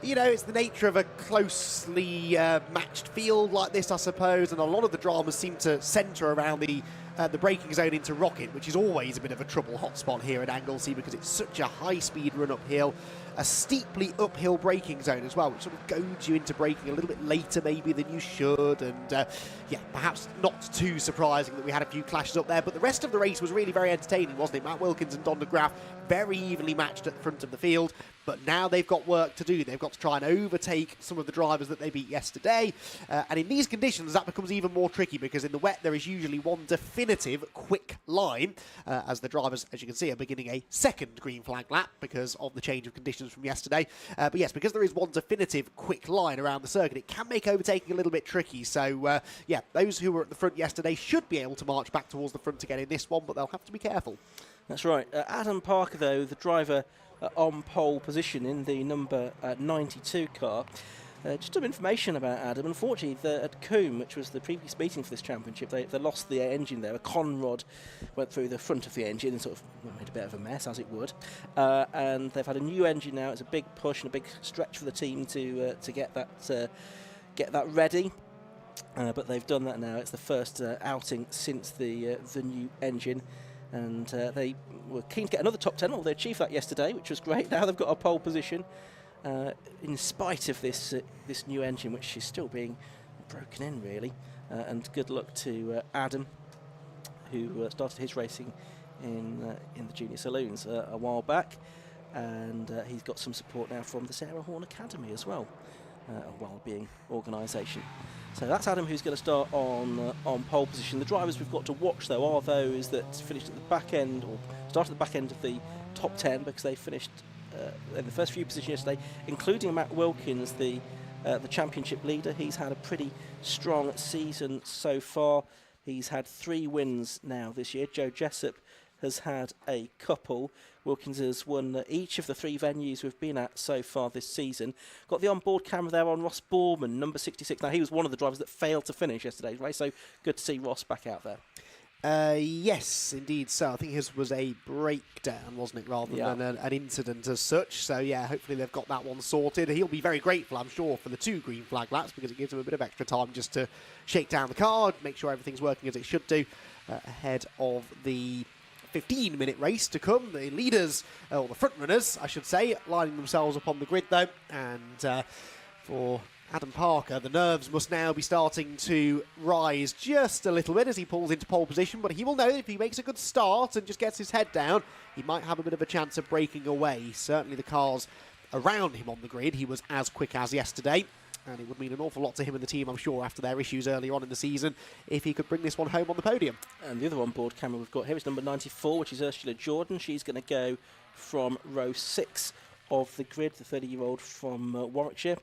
you know, it's the nature of a closely matched field like this, I suppose, and a lot of the dramas seem to centre around the braking zone into Rocket, which is always a bit of a trouble hotspot here at Anglesey because it's such a high-speed run uphill, a steeply uphill braking zone as well, which sort of goads you into braking a little bit later maybe than you should, and yeah, perhaps not too surprising that we had a few clashes up there, but the rest of the race was really very entertaining, wasn't it? Matt Wilkins and Don de Graaf very evenly matched at the front of the field, but now they've got work to do. They've got to try and overtake some of the drivers that they beat yesterday, and in these conditions that becomes even more tricky because in the wet there is usually one definitive quick line as the drivers, as you can see, are beginning a second green flag lap because of the change of conditions from yesterday. But yes, because there is one definitive quick line around the circuit, it can make overtaking a little bit tricky. So yeah, those who were at the front yesterday should be able to march back towards the front again in this one, but they'll have to be careful. That's right. Adam Parker, though, the driver on pole position in the number 92 car. Just some information about Adam. Unfortunately, at Coombe, which was the previous meeting for this championship, they lost the engine there. A conrod went through the front of the engine and sort of made a bit of a mess, as it would. And they've had a new engine now. It's a big push and a big stretch for the team to get that ready. But they've done that now. It's the first outing since the new engine. And they were keen to get another top 10. Well, they achieved that yesterday, which was great. Now they've got a pole position. In spite of this new engine, which is still being broken in, really. And good luck to Adam, who started his racing in the junior saloons a while back, and he's got some support now from the Sarah Horn Academy as well, a well-being organisation. So that's Adam, who's going to start on pole position. The drivers we've got to watch, though, are those that finished at the back end or started at the back end of the top 10 because they finished in the first few positions yesterday, including Matt Wilkins, the championship leader. He's had a pretty strong season so far. He's had 3 wins now this year. Joe Jessup has had a couple. Wilkins has won each of the 3 venues we've been at so far this season. Got the onboard camera there on Ross Borman, number 66. Now, he was one of the drivers that failed to finish yesterday's race, so good to see Ross back out there. Yes, indeed so. I think his was a breakdown, wasn't it, rather than an incident as such. So, yeah, hopefully they've got that one sorted. He'll be very grateful, I'm sure, for the 2 green flag laps because it gives him a bit of extra time just to shake down the car, make sure everything's working as it should do ahead of the 15-minute race to come. The leaders, or the front runners, I should say, lining themselves up on the grid, though. And for Adam Parker, the nerves must now be starting to rise just a little bit as he pulls into pole position, but he will know that if he makes a good start and just gets his head down, he might have a bit of a chance of breaking away. Certainly the cars around him on the grid, he was as quick as yesterday, and it would mean an awful lot to him and the team, I'm sure, after their issues earlier on in the season, if he could bring this one home on the podium. And the other onboard camera we've got here is number 94, which is Ursula Jordan. She's going to go from row 6 of the grid, the 30-year-old from Warwickshire.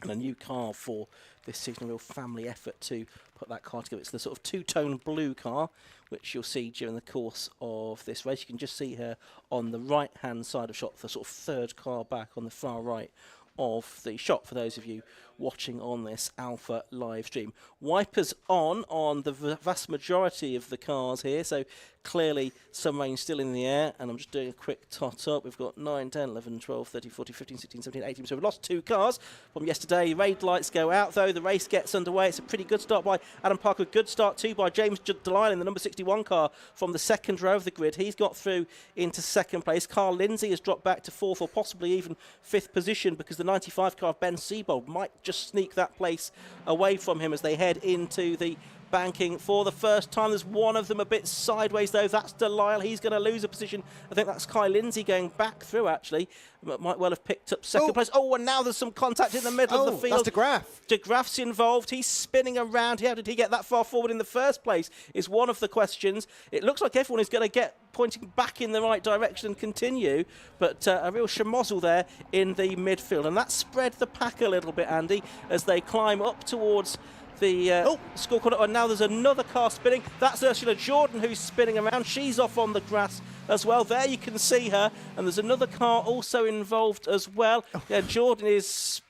And a new car for this season, a real family effort to put that car together. It's the sort of 2-tone blue car, which you'll see during the course of this race. You can just see her on the right-hand side of shot, the sort of 3rd car back on the far right of the shot for those of you watching on this Alpha live stream. Wipers on the vast majority of the cars here, so clearly some rain still in the air, and I'm just doing a quick tot up. We've got 9, 10, 11, 12, 13, 14, 15, 16, 17, 18, so we've lost 2 cars from yesterday. Raid lights go out though, the race gets underway. It's a pretty good start by Adam Parker, good start too by James Delisle in the number 61 car from the 2nd row of the grid. He's got through into 2nd place. Carl Lindsay has dropped back to 4th or possibly even 5th position because the 95 car of Ben Siebold might just sneak that place away from him as they head into the banking for the first time. There's one of them a bit sideways though, that's Delisle. He's going to lose a position. I think that's Kai Lindsay going back through actually. Might well have picked up 2nd place. Oh, and now there's some contact in the middle of the field. That's De Graaf. De Graaf's involved. He's spinning around. How did he get that far forward in the first place is one of the questions. It looks like everyone is going to get pointing back in the right direction and continue, but a real schmozzle there in the midfield. And that spread the pack a little bit, Andy, as they climb up towards the scorecard. And now there's another car spinning. That's Ursula Jordan who's spinning around. She's off on the grass as well. There you can see her. And there's another car also involved as well. Yeah, Jordan is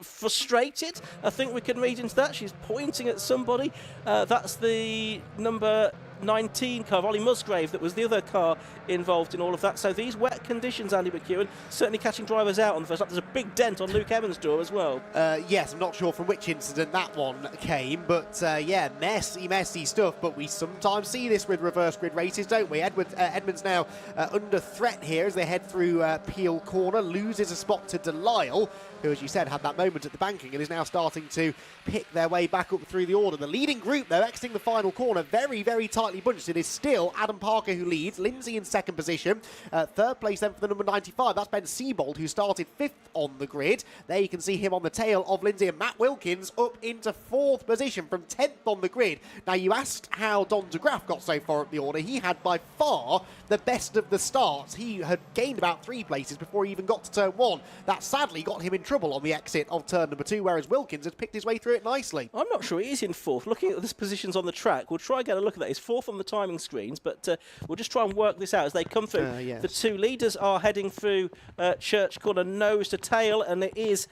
frustrated. I think we can read into that. She's pointing at somebody. That's the number 19 car, Ollie Musgrave, that was the other car involved in all of that. So these wet conditions, Andy McEwen, certainly catching drivers out on the first lap. There's a big dent on Luke Evans' door as well. Yes, I'm not sure from which incident that one came, but yeah, messy stuff. But we sometimes see this with reverse grid races, don't we? Edmonds now under threat here as they head through Peel Corner, loses a spot to Delisle, who, as you said, had that moment at the banking and is now starting to pick their way back up through the order. The leading group, though, exiting the final corner, very, very tightly bunched. It is still Adam Parker who leads, Lindsay in 2nd position. 3rd place then for the number 95. That's Ben Siebold, who started 5th on the grid. There you can see him on the tail of Lindsay, and Matt Wilkins up into 4th position from 10th on the grid. Now, you asked how Don de Graaf got so far up the order. He had by far the best of the starts. He had gained about 3 places before he even got to turn 1. That sadly got him in trouble on the exit of turn number 2, whereas Wilkins had picked his way through it nicely. I'm not sure he is in 4th. Looking at the positions on the track, we'll try and get a look at that. He's 4th on the timing screens, but we'll just try and work this out as they come through. Yes. The 2 leaders are heading through Church Corner nose to tail, and it is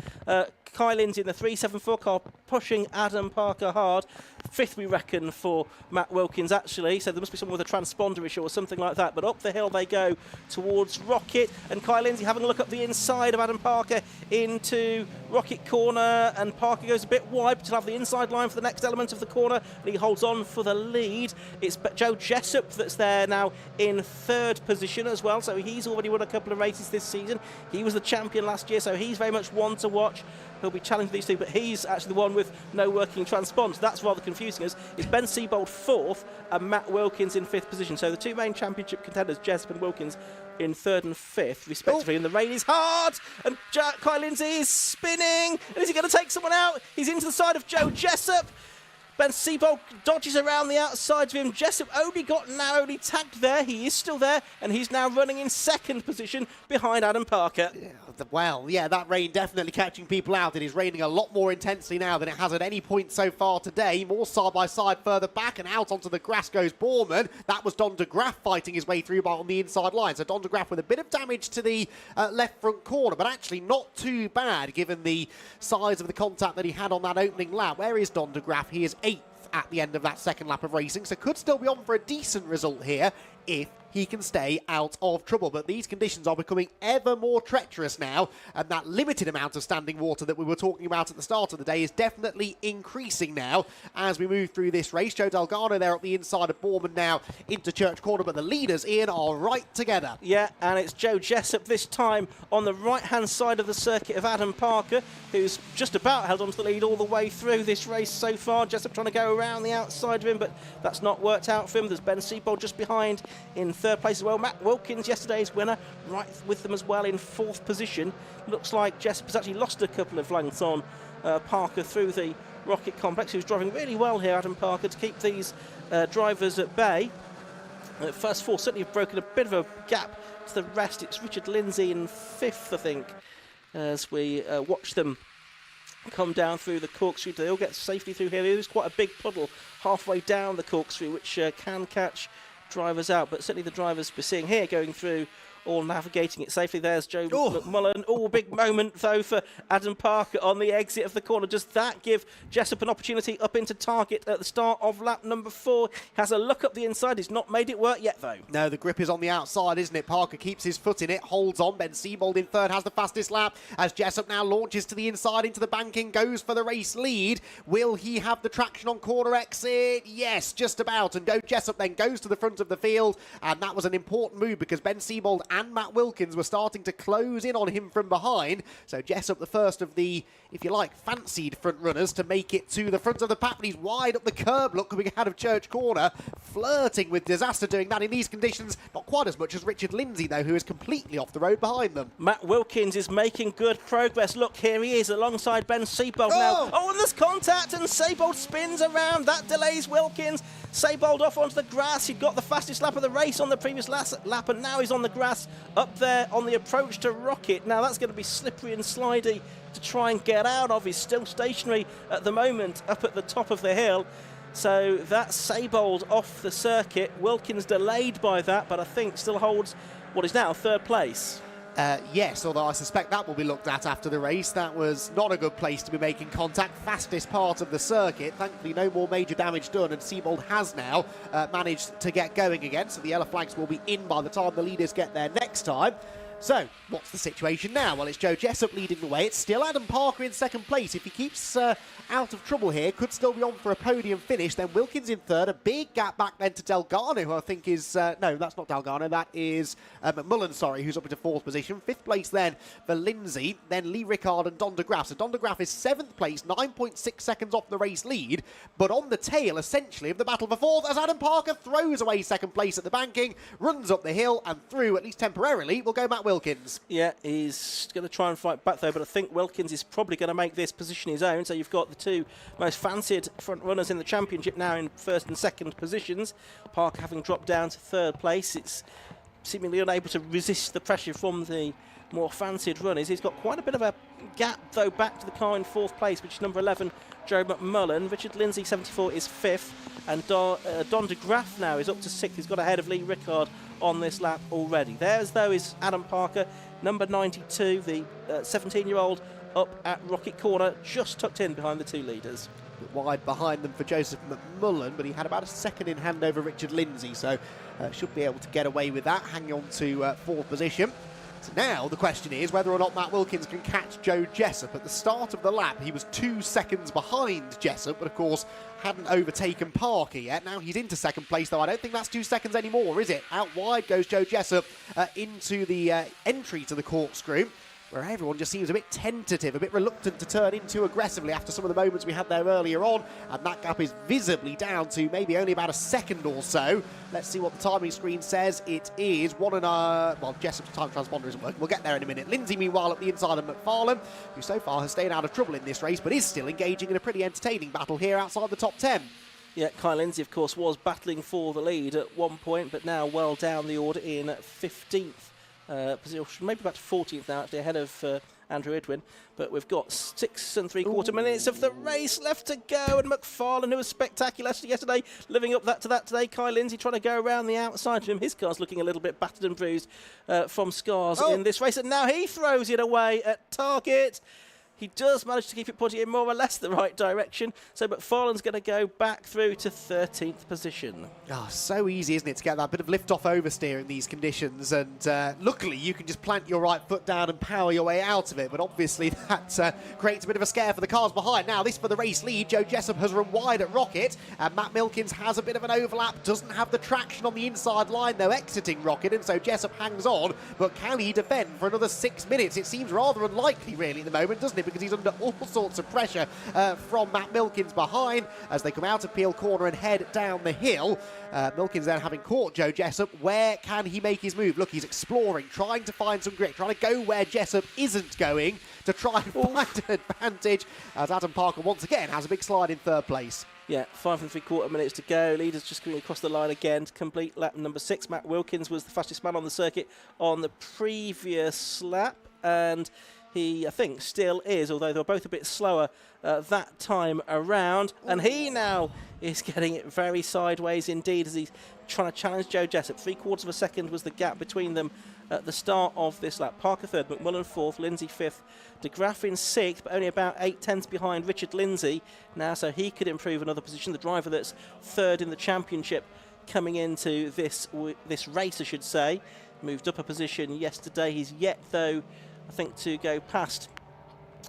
Kai Lindsay in the 374 car pushing Adam Parker hard. 5th, we reckon, for Matt Wilkins, actually. So there must be someone with a transponder issue or something like that. But up the hill they go towards Rocket. And Kai Lindsay having a look up the inside of Adam Parker into Rocket Corner. And Parker goes a bit wide, but he'll have the inside line for the next element of the corner. And he holds on for the lead. It's Joe Jessup that's there now in 3rd position as well. So he's already won a couple of races this season. He was the champion last year, so he's very much one to watch. He'll be challenging these 2, but he's actually the one with no working transponder. That's rather confusing us. It's Ben Siebold 4th and Matt Wilkins in 5th position. So the 2 main championship contenders, Jessup and Wilkins, in 3rd and 5th, respectively. And the rain is hard, and Kai Lindsay is spinning. And is he going to take someone out? He's into the side of Joe Jessup. Ben Seabold dodges around the outside of him. Jessup only got narrowly tagged there. He is still there, and he's now running in second position behind Adam Parker. Well, yeah, that rain definitely catching people out. It is raining a lot more intensely now than it has at any point so far today. More side-by-side further back, and out onto the grass goes Borman. That was Don de Graaf fighting his way through on the inside line. So Don de Graaf with a bit of damage to the left front corner, but actually not too bad given the size of the contact that he had on that opening lap. Where is Don de Graaf? He is 8th at the end of that second lap of racing, so could still be on for a decent result here if he can stay out of trouble. But these conditions are becoming ever more treacherous now, and that limited amount of standing water that we were talking about at the start of the day is definitely increasing now as we move through this race. Joe Delgado there at the inside of Borman now into Church Corner, but the leaders, Ian, are right together. Yeah, and it's Joe Jessup this time on the right-hand side of the circuit of Adam Parker, who's just about held on to the lead all the way through this race so far. Jessup trying to go around the outside of him, but that's not worked out for him. There's Ben Seabold just behind in third place as well. Matt Wilkins, yesterday's winner, right with them as well in fourth position. Looks like Jessup has actually lost a couple of lengths on Parker through the Rocket Complex, who's driving really well here, Adam Parker, to keep these drivers at bay. First four certainly have broken a bit of a gap to the rest. It's Richard Lindsay in fifth, I think, as we watch them come down through the corkscrew. They all get safely through here. There's quite a big puddle halfway down the corkscrew, which can catch drivers out, but certainly the drivers we're seeing here going through all navigating it safely. There's Joe McMullen. Oh, big moment though for Adam Parker on the exit of the corner. Does that give Jessup an opportunity up into target at the start of lap number 4? Has a look up the inside. He's not made it work yet though. No, the grip is on the outside, isn't it? Parker keeps his foot in it, holds on. Ben Seabold in third has the fastest lap as Jessup now launches to the inside into the banking, goes for the race lead. Will he have the traction on corner exit? Yes, just about. And Joe Jessup then goes to the front of the field, and that was an important move because Ben Seabold and Matt Wilkins were starting to close in on him from behind. So Jessup, the first of the, if you like, fancied front runners to make it to the front of the pack, but he's wide up the curb, look, coming out of Church Corner, flirting with disaster doing that in these conditions. Not quite as much as Richard Lindsay, though, who is completely off the road behind them. Matt Wilkins is making good progress. Look, here he is alongside Ben Seabold now. Oh, and there's contact, and Seabold spins around. That delays Wilkins. Seabold off onto the grass. He'd got the fastest lap of the race on the previous lap, and now he's on the grass up there on the approach to Rocket. Now that's going to be slippery and slidey to try and get out of. He's still stationary at the moment up at the top of the hill. So that's Seabold off the circuit. Wilkins delayed by that, but I think still holds what is now third place. Yes, although I suspect that will be looked at after the race. That was not a good place to be making contact. Fastest part of the circuit. Thankfully, no more major damage done, and Seabold has now managed to get going again. So the yellow flags will be in by the time the leaders get there next time. So, what's the situation now? Well, it's Joe Jessup leading the way. It's still Adam Parker in second place. If he keeps out of trouble here, could still be on for a podium finish. Then Wilkins in third. A big gap back then to Delgado, who I think is... no, that's not Delgado. That is McMullen, sorry, who's up into fourth position. Fifth place then for Lindsay. Then Lee Rickard and Don de Graaf. So Don de Graaf is seventh place, 9.6 seconds off the race lead. But on the tail, essentially, of the battle for fourth, as Adam Parker throws away second place at the banking, runs up the hill and through, at least temporarily, will go Matt Wilkins. Yeah, he's going to try and fight back though, but I think Wilkins is probably going to make this position his own. So you've got the two most fancied front runners in the championship now in first and second positions. Parker having dropped down to third place. It's seemingly unable to resist the pressure from the more fancied runners. He's got quite a bit of a gap though back to the car in fourth place, which is number 11, Joe McMullen. Richard Lindsay, 74, is fifth, and Don de Graaf now is up to sixth. He's got ahead of Lee Rickard on this lap already. There's though is Adam Parker, number 92, the 17-year-old up at Rocket Corner, just tucked in behind the two leaders. A bit wide behind them for Joseph McMullen, but he had about a second in hand over Richard Lindsay, so should be able to get away with that, hanging on to fourth position. So now the question is whether or not Matt Wilkins can catch Joe Jessup. At the start of the lap, he was 2 seconds behind Jessup, but of course hadn't overtaken Parker yet. Now he's into second place, though I don't think that's 2 seconds anymore, is it? Out wide goes Joe Jessup into the entry to the corkscrew. where everyone just seems a bit tentative, a bit reluctant to turn in too aggressively after some of the moments we had there earlier on, and that gap is visibly down to maybe only about a second or so. Let's see what the timing screen says. It is well, Jessop's time transponder isn't working. We'll get there in a minute. Lindsay, meanwhile, at the inside of McFarlane, who so far has stayed out of trouble in this race, but is still engaging in a pretty entertaining battle here outside the top 10. Yeah, Kyle Lindsay, of course, was battling for the lead at one point, but now well down the order in 15th position, maybe back to 14th now, actually, ahead of Andrew Edwin. But we've got 6 3/4 minutes of the race left to go, and McFarlane, who was spectacular yesterday, living up to that today. Kyle Lindsay trying to go around the outside of him. His car's looking a little bit battered and bruised from scars in this race, and now he throws it away at target. He does manage to keep it pointing in more or less the right direction, so McFarlane's going to go back through to 13th position. Oh, so easy, isn't it, to get that bit of lift-off oversteer in these conditions, and luckily you can just plant your right foot down and power your way out of it, but obviously that creates a bit of a scare for the cars behind. Now, this for the race lead. Joe Jessop has run wide at Rocket, and Matt Milkins has a bit of an overlap, doesn't have the traction on the inside line, though, exiting Rocket, and so Jessop hangs on, but can he defend for another 6 minutes? It seems rather unlikely, really, at the moment, doesn't it, because he's under all sorts of pressure from Matt Milkins behind as they come out of Peel Corner and head down the hill. Milkins then having caught Joe Jessop. Where can he make his move? Look, he's exploring, trying to find some grit, trying to go where Jessop isn't going to try and find an advantage, as Adam Parker once again has a big slide in third place. Yeah, 5 3/4 minutes to go. Leaders just coming across the line again to complete lap number 6. Matt Wilkins was the fastest man on the circuit on the previous lap, and he, I think, still is, although they were both a bit slower that time around. And he now is getting it very sideways indeed as he's trying to challenge Joe Jessop. 3/4 of a second was the gap between them at the start of this lap. Parker third, McMullen fourth, Lindsay fifth, De Graaf in sixth, but only about 8/10 behind Richard Lindsay now, so he could improve another position. The driver that's third in the championship coming into this race, I should say, moved up a position yesterday. He's yet, though, I think, to go past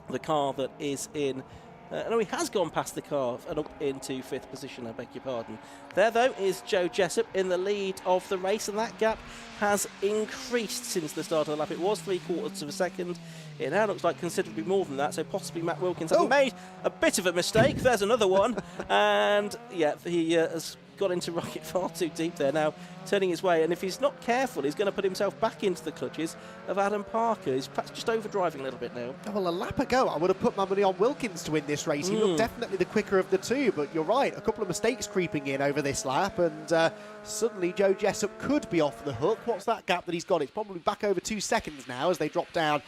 the car that is in... no, he has gone past the car and up into 5th position, I beg your pardon. There, though, is Joe Jessop in the lead of the race, and that gap has increased since the start of the lap. It was 3/4 of a second. It now looks like considerably more than that, so possibly Matt Wilkins has made a bit of a mistake. There's another one. And, yeah, he has got into Rocket far too deep there now, turning his way, and if he's not careful, he's going to put himself back into the clutches of Adam Parker. He's perhaps just overdriving a little bit now. Well, a lap ago, I would have put my money on Wilkins to win this race. He looked definitely the quicker of the two, but you're right, a couple of mistakes creeping in over this lap, and suddenly Joe Jessop could be off the hook. What's that gap that he's got? It's probably back over 2 seconds now as they drop down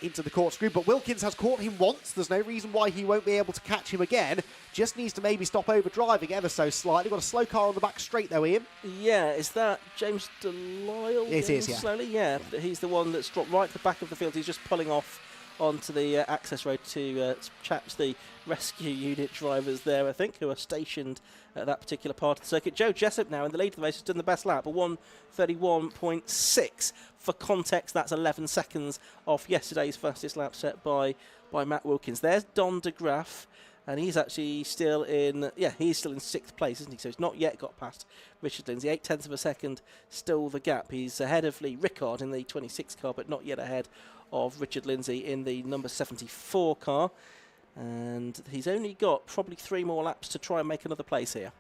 into the corkscrew, but Wilkins has caught him once. There's no reason why he won't be able to catch him again. Just needs to maybe stop overdriving ever so slightly. Got a slow car on the back straight though, Ian. Yeah, is that James Delisle? It is, yeah. Slowly, yeah. He's the one that's dropped right to the back of the field. He's just pulling off onto the access road to chat to the rescue unit drivers there, I think, who are stationed at that particular part of the circuit. Joe Jessop now in the lead of the race has done the best lap, a 1:31.6. For context, that's 11 seconds off yesterday's fastest lap set by Matt Wilkins. There's Don De Graaf, and he's actually still in, he's still in 6th place, isn't he? So he's not yet got past Richard Lindsay. 8/10 of a second, still the gap. He's ahead of Lee Rickard in the 26 car, but not yet ahead of Richard Lindsay in the number 74 car. And he's only got probably 3 more laps to try and make another place here.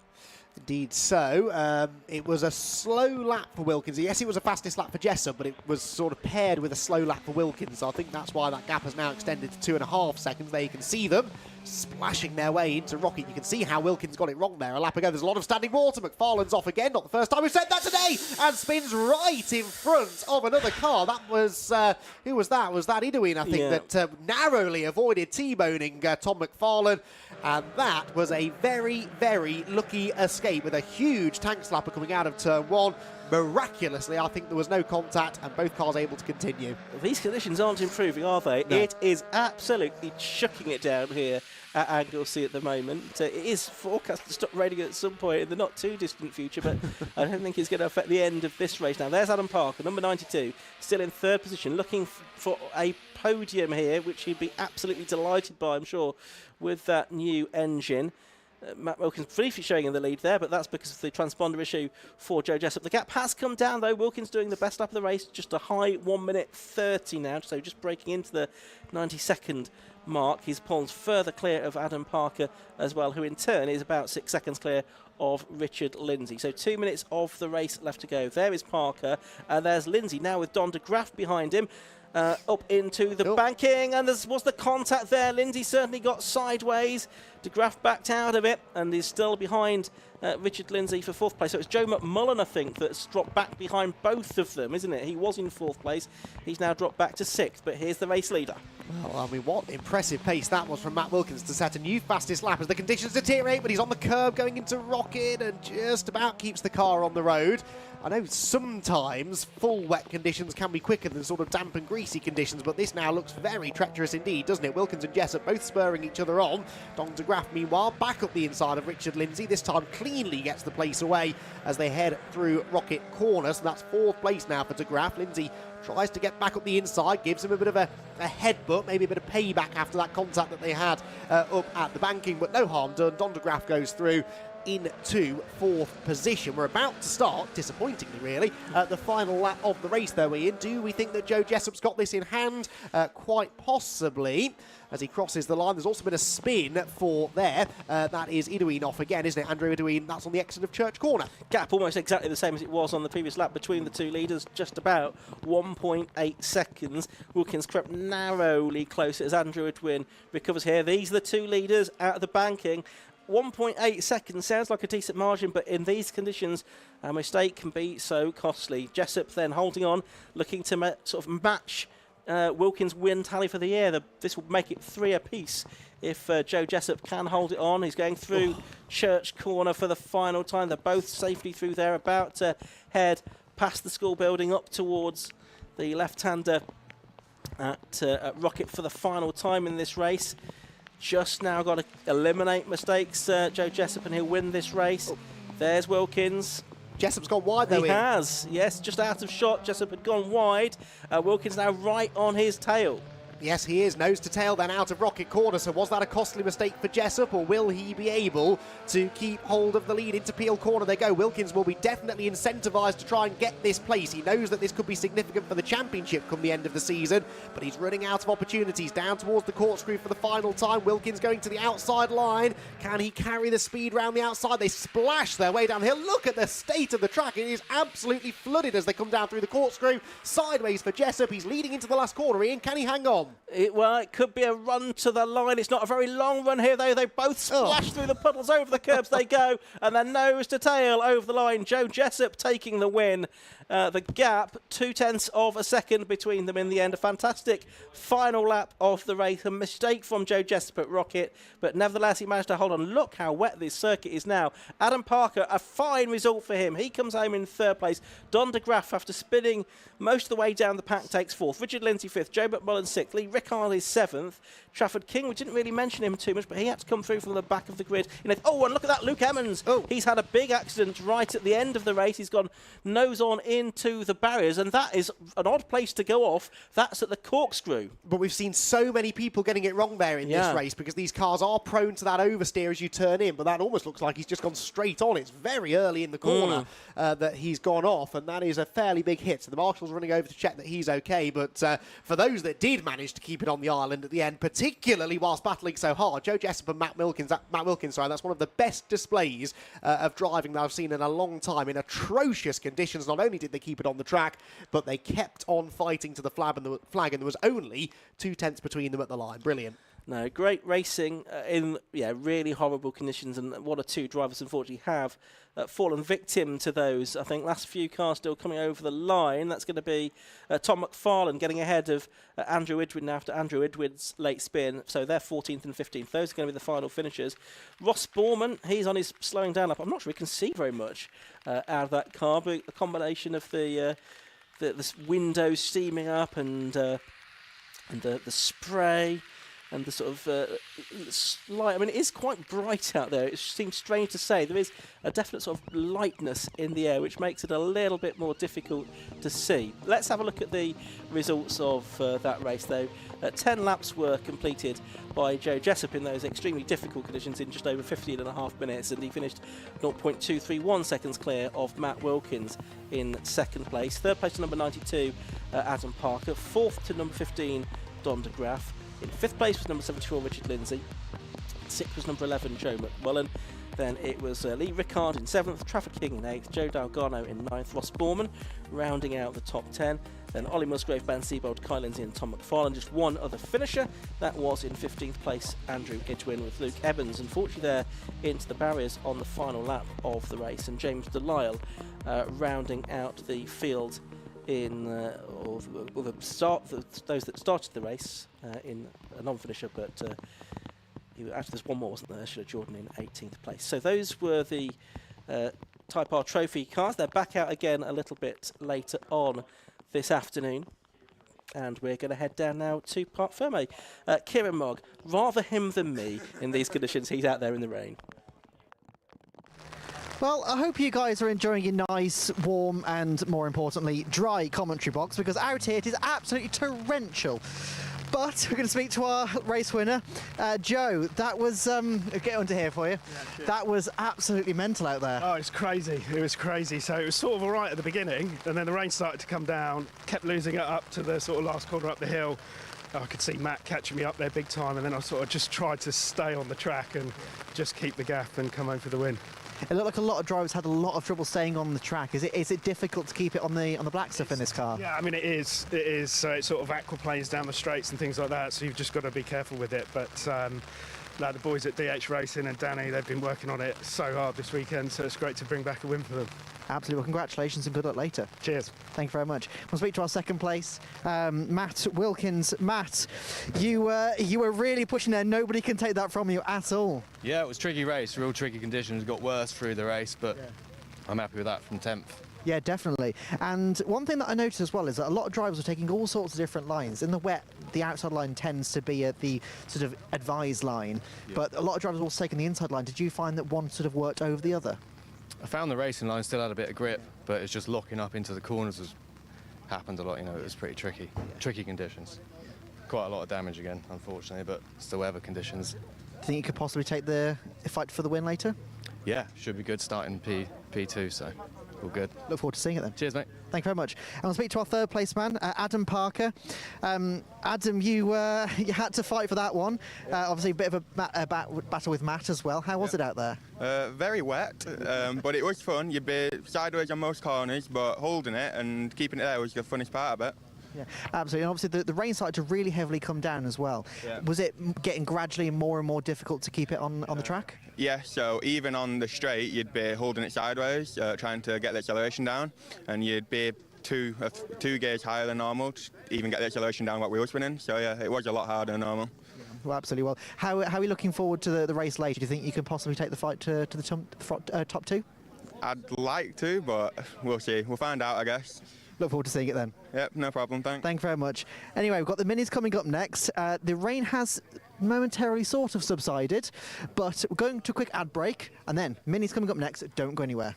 Indeed so. It was a slow lap for Wilkins. Yes, it was a fastest lap for Jessop, but it was sort of paired with a slow lap for Wilkins. So I think that's why that gap has now extended to 2.5 seconds. There you can see them splashing their way into Rocket. You can see how Wilkins got it wrong there. A lap ago, there's a lot of standing water. McFarlane's off again. Not the first time we've said that today. And spins right in front of another car. That was, who was that? Was that Idwin, I think, that narrowly avoided T-boning Tom McFarlane. And that was a very, very lucky escape with a huge tank slapper coming out of turn 1. Miraculously, I think there was no contact and both cars able to continue. These conditions aren't improving, are they? No. It is absolutely chucking it down here at Anglesey at the moment. It is forecast to stop raining at some point in the not too distant future, but I don't think it's going to affect the end of this race. Now, there's Adam Parker, number 92, still in 3rd position, looking for a podium here, which he'd be absolutely delighted by, I'm sure, with that new engine. Matt Wilkins briefly showing in the lead there, but that's because of the transponder issue for Joe Jessup. The gap has come down, though. Wilkins doing the best lap of the race, just a high 1 minute 30 now, so just breaking into the 92nd mark. He's pulled further clear of Adam Parker as well, who in turn is about 6 seconds clear of Richard Lindsay. So 2 minutes of the race left to go. There is Parker, and there's Lindsay now with Don de Graaf behind him. Up into the banking, and there was the contact there. Lindsay certainly got sideways. De Graaf backed out of it and is still behind Richard Lindsay for 4th place. So it's Joe McMullen, I think, that's dropped back behind both of them, isn't it? He was in 4th place. He's now dropped back to 6th, but here's the race leader. Well, I mean, what impressive pace that was from Matt Wilkins to set a new fastest lap as the conditions deteriorate, but he's on the curb going into Rocket and just about keeps the car on the road. I know sometimes full wet conditions can be quicker than sort of damp and greasy conditions, but this now looks very treacherous indeed, doesn't it? Wilkins and Jessup both spurring each other on. Don de Graaf, meanwhile, back up the inside of Richard Lindsay. This time cleanly gets the place away as they head through Rocket Corner. So that's 4th place now for de Graaf. Lindsay tries to get back up the inside, gives him a bit of a headbutt, maybe a bit of payback after that contact that they had up at the banking, but no harm done. Don de Graaf goes through into 4th position. We're about to start, disappointingly really, the final lap of the race though, Ian. Do we think that Joe Jessup's got this in hand? Quite possibly. As he crosses the line, there's also been a spin for there. That is Iduin off again, isn't it? Andrew Iduin, that's on the exit of Church Corner. Gap almost exactly the same as it was on the previous lap between the two leaders, just about 1.8 seconds. Wilkins crept narrowly closer as Andrew Iduin recovers here. These are the two leaders out of the banking. 1.8 seconds sounds like a decent margin, but in these conditions, a mistake can be so costly. Jessup then holding on, looking to sort of match Wilkins' win tally for the year. This will make it 3 apiece if Joe Jessup can hold it on. He's going through Church Corner for the final time. They're both safely through there, about to head past the school building up towards the left-hander at Rocket for the final time in this race. Just now got to eliminate mistakes, Joe Jessup, and he'll win this race. There's Wilkins. Jessup's gone wide though. He has, yes, just out of shot. Jessup had gone wide. Wilkins now right on his tail. Yes, he is nose to tail then out of Rocket Corner. So was that a costly mistake for Jessup, or will he be able to keep hold of the lead? Into Peel Corner they go. Wilkins will be definitely incentivised to try and get this place. He knows that this could be significant for the championship come the end of the season, but he's running out of opportunities. Down towards the corkscrew for the final time. Wilkins going to the outside line. Can he carry the speed round the outside? They splash their way down the hill. Look at the state of the track. It is absolutely flooded as they come down through the corkscrew. Sideways for Jessup. He's leading into the last corner. Ian, can he hang on? Well, it could be a run to the line. It's not a very long run here, though. They both splash through the puddles. Over the curbs they go, and then nose to tail over the line. Joe Jessup taking the win. The gap, 0.2 of a second between them in the end. A fantastic final lap of the race. A mistake from Joe Jessup at Rocket, but nevertheless he managed to hold on. Look how wet this circuit is now. Adam Parker, a fine result for him. He comes home in 3rd place. Don de Graaf, after spinning most of the way down the pack, takes 4th. Richard Lindsay 5th. Joe McMullen 6th. Lee Rickard is 7th. Trafford King, we didn't really mention him too much, but he had to come through from the back of the grid. Oh, and look at that, Luke Emmons. He's had a big accident right at the end of the race. He's gone nose on into the barriers, and that is an odd place to go off. That's at the corkscrew. But we've seen so many people getting it wrong there in this race, because these cars are prone to that oversteer as you turn in, but that almost looks like he's just gone straight on. It's very early in the corner that he's gone off, and that is a fairly big hit. So the marshal's running over to check that he's okay, but for those that did manage to keep it on the island at the end, particularly whilst battling so hard, Joe Jessup and Matt Wilkins, that's one of the best displays of driving that I've seen in a long time in atrocious conditions. Not only did they keep it on the track, but they kept on fighting to the flag, and there was only 0.2 between them at the line. Brilliant. No, great racing in really horrible conditions, and one or two drivers unfortunately have fallen victim to those. I think last few cars still coming over the line. That's going to be Tom McFarlane getting ahead of Andrew Idwin after Andrew Idwin's late spin. So they're 14th and 15th. Those are going to be the final finishers. Ross Borman, he's on his slowing down up. I'm not sure we can see very much out of that car, but a combination of the windows steaming up and the spray. and the sort of slight, I mean, it is quite bright out there. It seems strange to say. There is a definite sort of lightness in the air, which makes it a little bit more difficult to see. Let's have a look at the results of that race, though. 10 laps were completed by Joe Jessup in those extremely difficult conditions in just over 15.5 minutes, and he finished 0.231 seconds clear of Matt Wilkins in second place. Third place to number 92, Adam Parker. Fourth to number 15, Don de Graaf. In fifth place was number 74, Richard Lindsay. Sixth was number 11, Joe McMullen. Then it was Lee Rickard in 7th, Trafford King in 8th, Joe Dalgarno in 9th, Ross Borman rounding out the top 10. Then Ollie Musgrave, Ben Siebold, Kyle Lindsay and Tom McFarlane. Just one other finisher. That was in 15th place, Andrew Edwin, with Luke Evans, unfortunately there into the barriers on the final lap of the race. And James Delisle rounding out the field in those that started the race in a non-finisher, but actually there's one more, wasn't there? Ursula Jordan in 18th place. So those were the Type R trophy cars. They're back out again a little bit later on this afternoon, and we're going to head down now to Parc Ferme. Kieran Mogg, rather him than me in these conditions. He's out there in the rain. Well, I hope you guys are enjoying your nice, warm and, more importantly, dry commentary box, because out here it is absolutely torrential. But we're going to speak to our race winner, Joe. That was, get onto here for you. Yeah, sure. That was absolutely mental out there. Oh, it's crazy. It was crazy. So it was sort of all right at the beginning, and then the rain started to come down, kept losing it up to the sort of last corner up the hill. I could see Matt catching me up there big time, and then I sort of just tried to stay on the track and just keep the gap and come home for the win. It looked like a lot of drivers had a lot of trouble staying on the track. Is it difficult to keep it on the black stuff in this car? Yeah, I mean it is. It is. So it sort of aquaplanes down the straights and things like that. So you've just got to be careful with it. But the boys at DH Racing and Danny, they've been working on it so hard this weekend. So it's great to bring back a win for them. Absolutely. Well, congratulations and good luck later. Cheers. Thank you very much. We'll speak to our second place, Matt Wilkins. Matt, you were really pushing there. Nobody can take that from you at all. Yeah, it was a tricky race, real tricky conditions. Got worse through the race, but yeah. I'm happy with that from 10th. Yeah, definitely. And one thing that I noticed as well is that a lot of drivers are taking all sorts of different lines. In the wet, the outside line tends to be at the sort of advised line, yeah. But a lot of drivers are also taking the inside line. Did you find that one sort of worked over the other? I found the racing line still had a bit of grip, but it's just locking up into the corners has happened a lot. You know, it was pretty tricky. Yeah. Tricky conditions. Quite a lot of damage again, unfortunately, but it's the weather conditions. Do you think you could possibly take the fight for the win later? Yeah, should be good starting P2, so all good. Look forward to seeing it then. Cheers, mate. Thank you very much. And we'll speak to our third place man, Adam Parker. Adam, you had to fight for that one. Obviously a bit of a battle with Matt as well. How was it out there? Very wet, but it was fun. You'd be sideways on most corners, but holding it and keeping it there was the funnest part of it. Yeah, absolutely. And obviously the rain started to really heavily come down as well. Yeah. Was it getting gradually more and more difficult to keep it on the track? Yeah, so even on the straight, you'd be holding it sideways, trying to get the acceleration down, and you'd be two gears higher than normal to even get the acceleration down what we were spinning. So yeah, it was a lot harder than normal. Well, absolutely. Well, how are you looking forward to the race later? Do you think you can possibly take the fight to the top two? I'd like to, but we'll see. We'll find out, I guess. Look forward to seeing it then. Yep, no problem, thanks. Thank you very much. Anyway, we've got the minis coming up next. The rain has momentarily sort of subsided, but we're going to a quick ad break, and then minis coming up next. Don't go anywhere.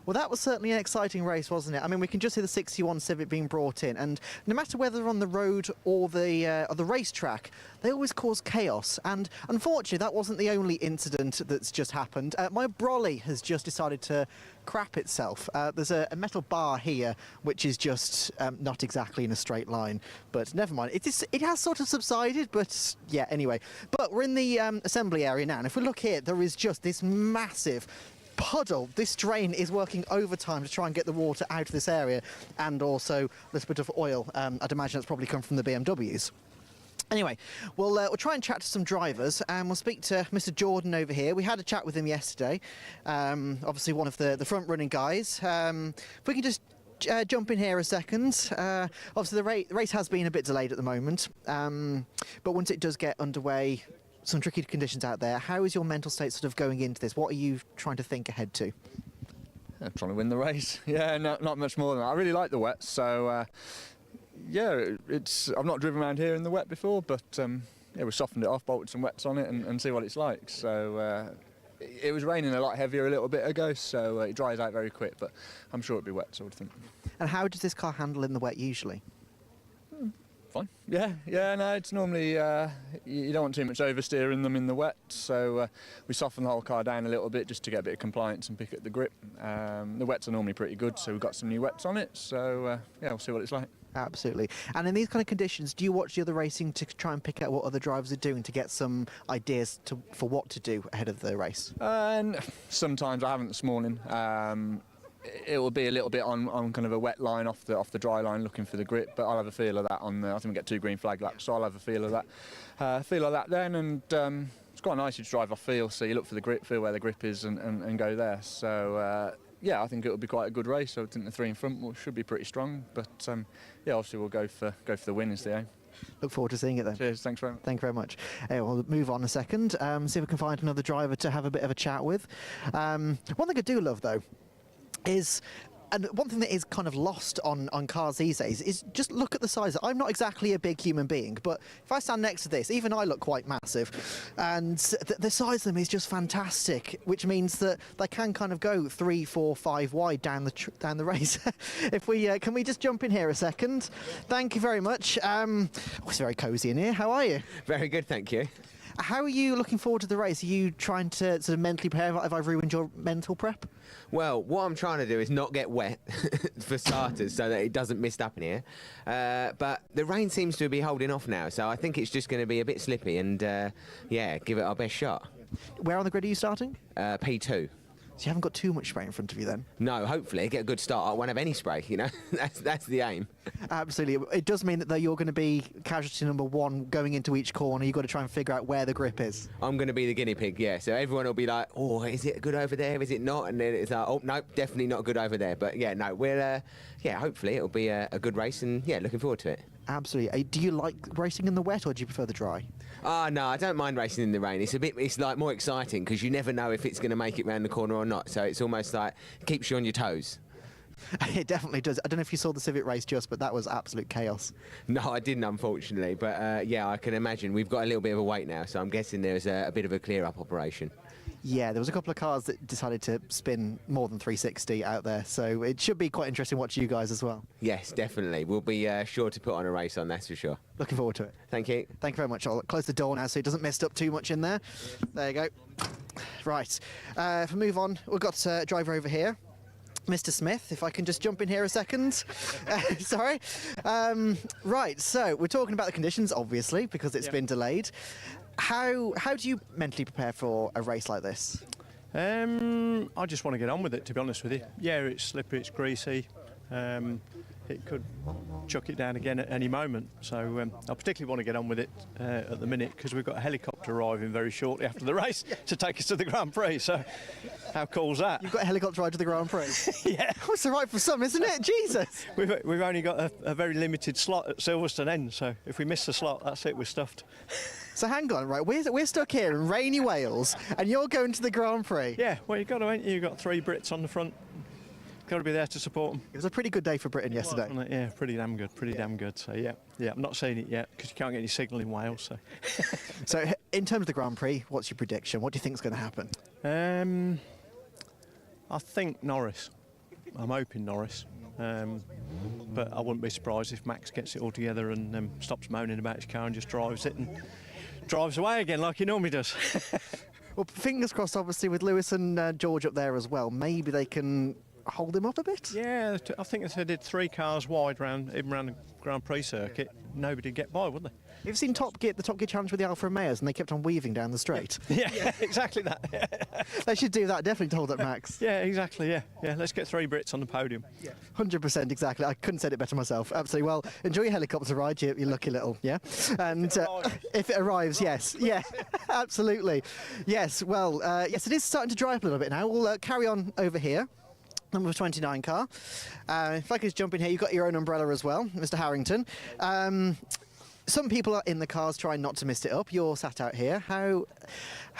Well, that was certainly an exciting race, wasn't it? I mean, we can just see the 61 Civic being brought in, and no matter whether on the road or the racetrack, they always cause chaos. And unfortunately, that wasn't the only incident that's just happened. My brolly has just decided to crap itself. There's a metal bar here, which is just not exactly in a straight line, but never mind. It has sort of subsided, but yeah, anyway. But we're in the assembly area now, and if we look here, there is just this massive puddle. This drain is working overtime to try and get the water out of this area, and also a little bit of oil. I'd imagine that's probably come from the BMWs. Anyway, we'll try and chat to some drivers, and we'll speak to Mr. Jordan over here. We had a chat with him yesterday, obviously one of the front-running guys. If we can just jump in here a second. Obviously, the race has been a bit delayed at the moment, but once it does get underway, some tricky conditions out there. How is your mental state sort of going into this? What are you trying to think ahead to? I'm trying to win the race. Yeah, not much more than that. I really like the wet, so yeah, I've not driven around here in the wet before, but yeah, we softened it off, bolted some wets on it, and see what it's like. So it was raining a lot heavier a little bit ago, so it dries out very quick, but I'm sure it'll be wet, sort of thing. And how does this car handle in the wet usually? Fine. Yeah, no, it's normally, you don't want too much oversteering them in the wet, so we soften the whole car down a little bit just to get a bit of compliance and pick up the grip. The wets are normally pretty good, so we've got some new wets on it, so yeah, we'll see what it's like. Absolutely. And in these kind of conditions, do you watch the other racing to try and pick out what other drivers are doing to get some ideas for what to do ahead of the race? Sometimes I haven't this morning. It will be a little bit on kind of a wet line off the dry line, looking for the grip. But I'll have a feel of that on the. I think we get 2 green flag laps, so I'll have a feel of that. Then, and it's quite nice to drive off feel. So you look for the grip, feel where the grip is, and go there. So yeah, I think it'll be quite a good race. So I think the 3 in front should be pretty strong. But yeah, obviously we'll go for the win is the aim. Look forward to seeing it then. Cheers, thanks very much. Thank you very much. We'll move on a second, see if we can find another driver to have a bit of a chat with. One thing I do love though is, and one thing that is kind of lost on cars these days, is just look at the size. I'm not exactly a big human being, but if I stand next to this, even I look quite massive, and the size of them is just fantastic, which means that they can kind of go 3, 4, 5 wide down the race. If we can we just jump in here a second? Thank you very much. It's very cosy in here. How are you? Very good, thank you. How are you looking forward to the race? Are you trying to sort of mentally prepare? Have I ruined your mental prep? Well, what I'm trying to do is not get wet, for starters, so that it doesn't mist up in here. But the rain seems to be holding off now, so I think it's just going to be a bit slippy and, yeah, give it our best shot. Where on the grid are you starting? P2. So you haven't got too much spray in front of you then? No, hopefully get a good start. I won't have any spray, you know. that's the aim. Absolutely. It does mean that though you're going to be casualty number 1 going into each corner. You've got to try and figure out where the grip is. I'm going to be the guinea pig, yeah. So everyone will be like, oh, is it good over there? Is it not? And then it's like, oh, no, definitely not good over there. But yeah, no, we'll, yeah, hopefully it'll be a good race and yeah, looking forward to it. Absolutely. Do you like racing in the wet or do you prefer the dry? No, I don't mind racing in the rain. It's like more exciting because you never know if it's going to make it round the corner or not. So it's almost like it keeps you on your toes. It definitely does. I don't know if you saw the Civic race just, but that was absolute chaos. No, I didn't, unfortunately. But yeah, I can imagine. We've got a little bit of a wait now, so I'm guessing there's a bit of a clear-up operation. Yeah, there was a couple of cars that decided to spin more than 360 out there, so it should be quite interesting watching you guys as well. Yes, definitely. We'll be sure to put on a race on, that's for sure. Looking forward to it. Thank you. Thank you very much. I'll close the door now so it doesn't mist up too much in there. There you go. Right, if we move on, we've got a driver over here. Mr. Smith, if I can just jump in here a second. Sorry. Right, so we're talking about the conditions, obviously, because it's been delayed. How do you mentally prepare for a race like this? I just want to get on with it, to be honest with you. Yeah, it's slippery, it's greasy. It could chuck it down again at any moment. So I particularly want to get on with it at the minute because we've got a helicopter arriving very shortly after the race to take us to the Grand Prix. So how cool's that? You've got a helicopter ride to the Grand Prix? Yeah. Oh, it's all right for some, isn't it? Jesus! We've only got a very limited slot at Silverstone End, so if we miss the slot, that's it, we're stuffed. So hang on, right, we're stuck here in rainy Wales and you're going to the Grand Prix? Yeah, well, you've got to, ain't you? You've got 3 Brits on the front. Got to be there to support them. It was a pretty good day for Britain yesterday. Yeah, pretty damn good, damn good. So yeah, I'm not saying it yet because you can't get any signal in Wales. So, so in terms of the Grand Prix, what's your prediction? What do you think is going to happen? I think Norris. I'm hoping Norris. But I wouldn't be surprised if Max gets it all together and stops moaning about his car and just drives it and drives away again like he normally does. Well, fingers crossed, obviously, with Lewis and George up there as well. Maybe they can hold him up a bit? Yeah, I think if they did 3 cars wide even around the Grand Prix circuit, nobody'd get by, would they? You've seen the Top Gear challenge with the Alfa Romeos, and they kept on weaving down the straight. Yeah, exactly that. They should do that, definitely, to hold up Max. Yeah, exactly, yeah. Let's get 3 Brits on the podium. 100%, exactly. I couldn't say it better myself. Absolutely. Well, enjoy your helicopter ride, you lucky little, yeah? And if it arrives, yes. Yeah, absolutely. Yes, well, yes, it is starting to dry up a little bit now. We'll carry on over here. Number 29 car. If I could just jump in here, you've got your own umbrella as well, Mr. Harrington. Some people are in the cars trying not to mess it up. You're sat out here. How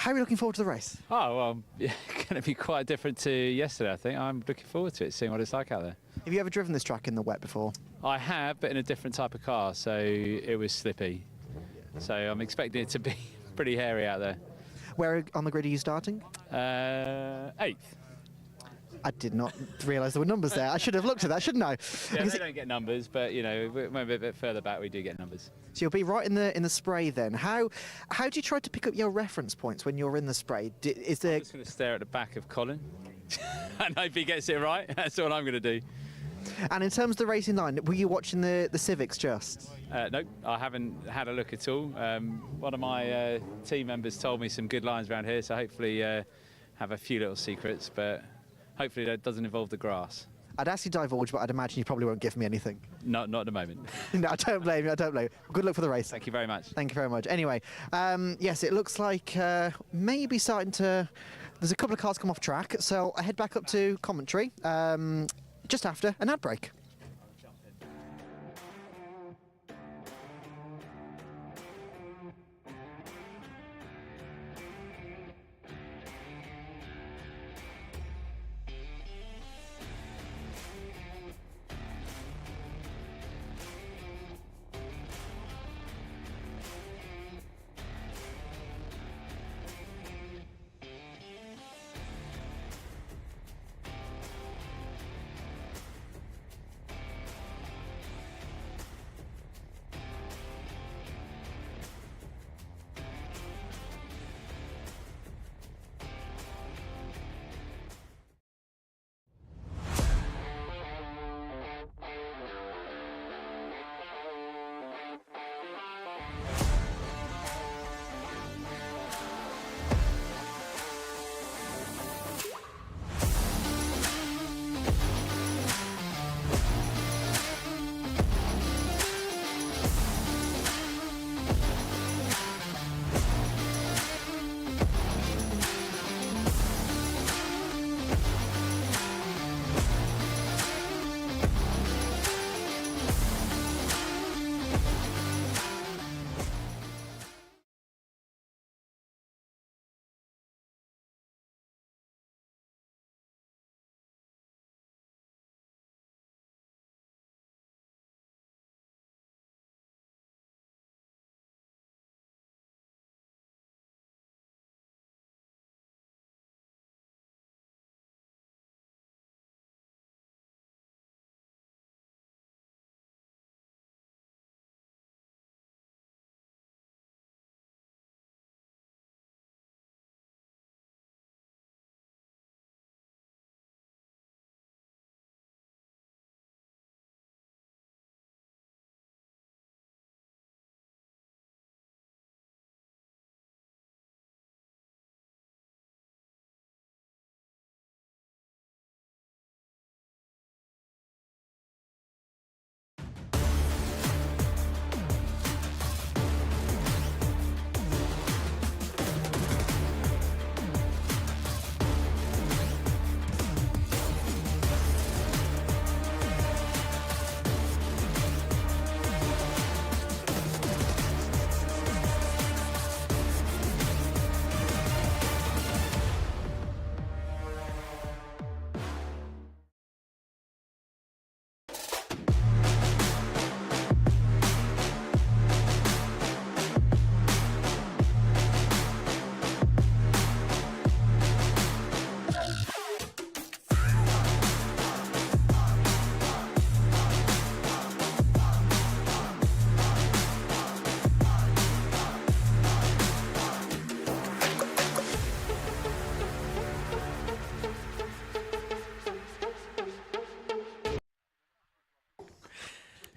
are you looking forward to the race? Oh, well, yeah, going to be quite different to yesterday, I think. I'm looking forward to it, seeing what it's like out there. Have you ever driven this track in the wet before? I have, but in a different type of car, so it was slippy. So I'm expecting it to be pretty hairy out there. Where on the grid are you starting? 8th. I did not realise there were numbers there. I should have looked at that, shouldn't I? Yeah, they don't get numbers, but you know, maybe a bit further back we do get numbers. So you'll be right in the spray then. How do you try to pick up your reference points when you're in the spray? Is there? I'm just going to stare at the back of Colin and hope he gets it right. That's all I'm going to do. And in terms of the racing line, were you watching the Civics just? No, I haven't had a look at all. One of my team members told me some good lines around here, so hopefully have a few little secrets, but hopefully that doesn't involve the grass. I'd ask you to divulge, but I'd imagine you probably won't give me anything. Not at the moment. No, I don't blame you. Good luck for the race. Thank you very much. Thank you very much. Anyway, yes, it looks like maybe starting to... There's a couple of cars come off track, so I head back up to commentary just after an ad break.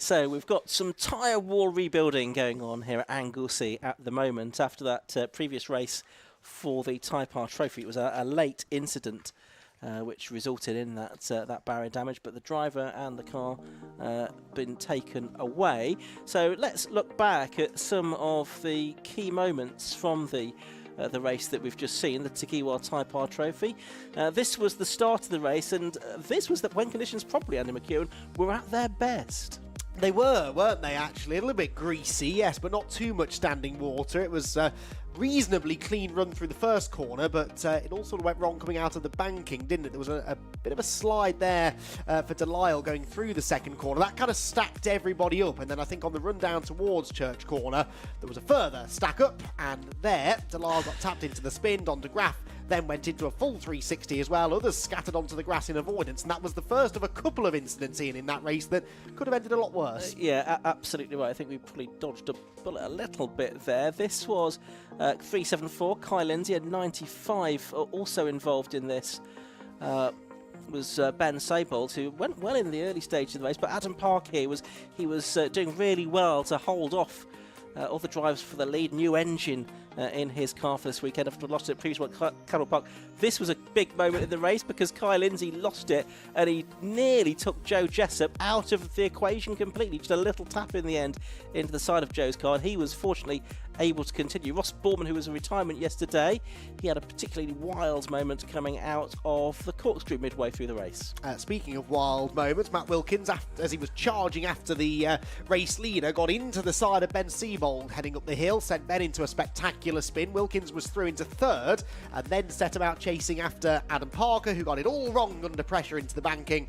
So we've got some tyre wall rebuilding going on here at Anglesey at the moment after that previous race for the Tyre Power Trophy. It was a late incident which resulted in that barrier damage, but the driver and the car been taken away. So let's look back at some of the key moments from the race that we've just seen, the Takiwa Tyre Power Trophy. This was the start of the race, and this was when conditions probably, Andy McEwen, were at their best. They were, weren't they, actually? A little bit greasy, yes, but not too much standing water. It was reasonably clean run through the first corner, but it all sort of went wrong coming out of the banking, didn't it? There was a bit of a slide there for Delisle going through the second corner. That kind of stacked everybody up, and then I think on the run down towards Church Corner, there was a further stack up, and there, Delisle got tapped into the spin. Don de Graaf then went into a full 360 as well. Others scattered onto the grass in avoidance, and that was the first of a couple of incidents in that race that could have ended a lot worse. Yeah, absolutely right. I think we probably dodged a bullet a little bit there. This was 374. Kai Lindsay at 95, also involved in this. Was Ben Seibold, who went well in the early stages of the race, but Adam Park here was doing really well to hold off other drivers for the lead. New engine in his car for this weekend after lost it at previous one, Carroll Park. This was a big moment in the race because Kai Lindsay lost it and he nearly took Joe Jessup out of the equation completely. Just a little tap in the end into the side of Joe's car, and he was fortunately able to continue. Ross Borman, who was in retirement yesterday, he had a particularly wild moment coming out of the corkscrew midway through the race. Speaking of wild moments, Matt Wilkins, as he was charging after the race leader, got into the side of Ben Seibold heading up the hill, sent Ben into a spectacular spin. Wilkins was through into third and then set about chasing after Adam Parker, who got it all wrong under pressure into the banking,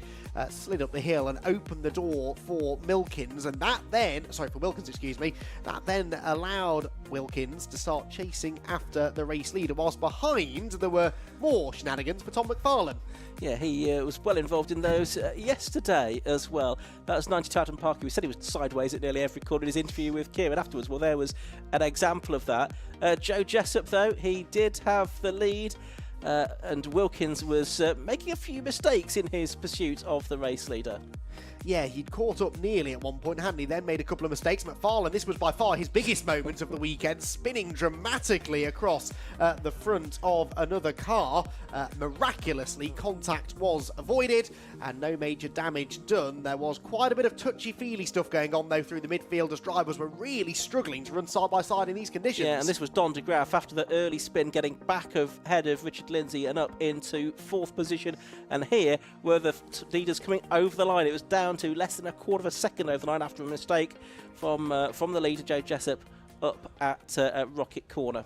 slid up the hill and opened the door for Wilkins, and that then allowed Wilkins to start chasing after the race leader, whilst behind there were more shenanigans for Tom McFarlane. Yeah, he was well involved in those yesterday as well. That was 92 Adam Parker, who said he was sideways at nearly every corner in his interview with Kieran afterwards. Well, there was an example of that. Joe Jessup, though, he did have the lead. And Wilkins was making a few mistakes in his pursuit of the race leader. Yeah, he'd caught up nearly at one point, hadn't he? Then made a couple of mistakes. McFarlane, this was by far his biggest moment of the weekend, spinning dramatically across the front of another car. Miraculously, contact was avoided and no major damage done. There was quite a bit of touchy-feely stuff going on, though, through the midfield as drivers were really struggling to run side by side in these conditions. Yeah, and this was Don de Graaf after the early spin, getting back ahead of Richard Lindsay and up into fourth position. And here were the leaders coming over the line. It was down to less than a quarter of a second over the line after a mistake from the leader, Joe Jessup, up at Rocket Corner.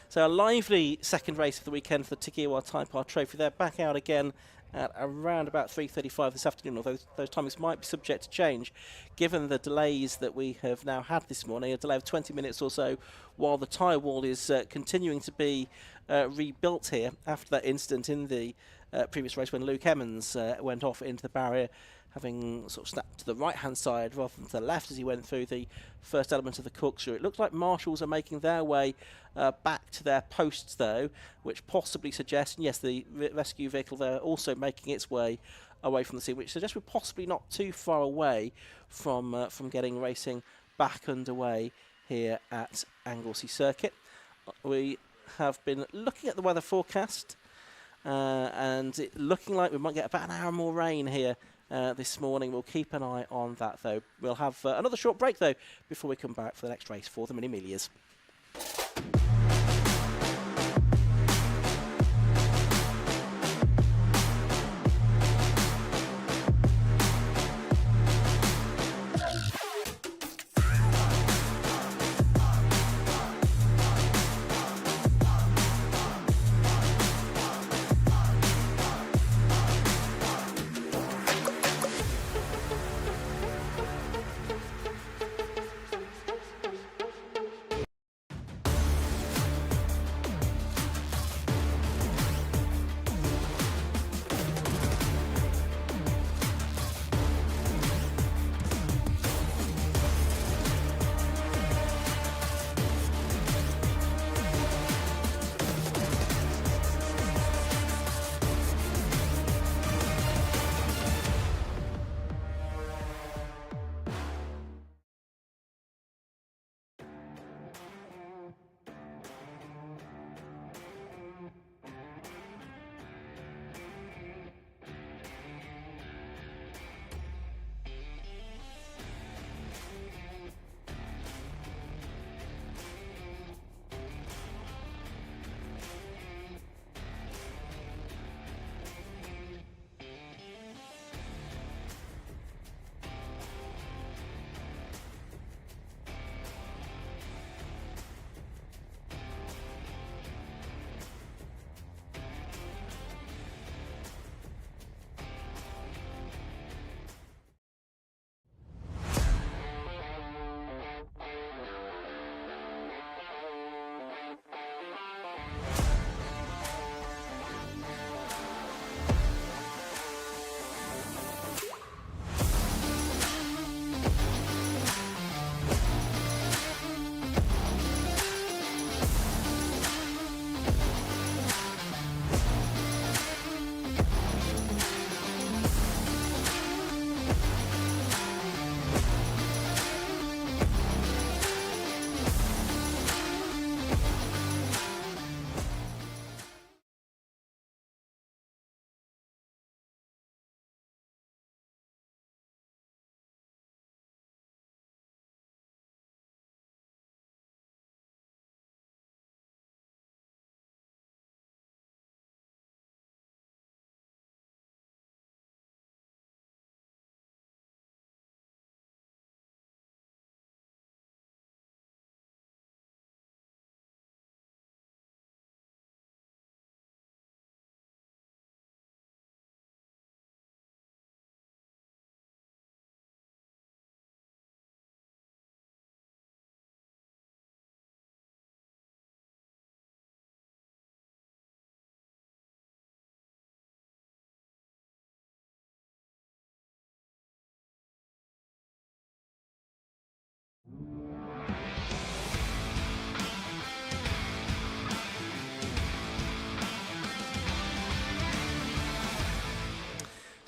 So a lively second race of the weekend for the Takiwa Tyre Power Trophy. They're back out again at around about 3:35 this afternoon, although those timings might be subject to change given the delays that we have now had this morning, a delay of 20 minutes or so while the tyre wall is continuing to be rebuilt here after that incident in the previous race when Luke Emmons went off into the barrier, having sort of snapped to the right-hand side rather than to the left as he went through the first element of the corkscrew. It looks like marshals are making their way back to their posts, though, which possibly suggests, and yes, the rescue vehicle there also making its way away from the scene, which suggests we're possibly not too far away from getting racing back underway here at Anglesey Circuit. We have been looking at the weather forecast, and it looking like we might get about an hour more rain here this morning. We'll keep an eye on that, though. We'll have another short break, though, before we come back for the next race for the Mini-Melias.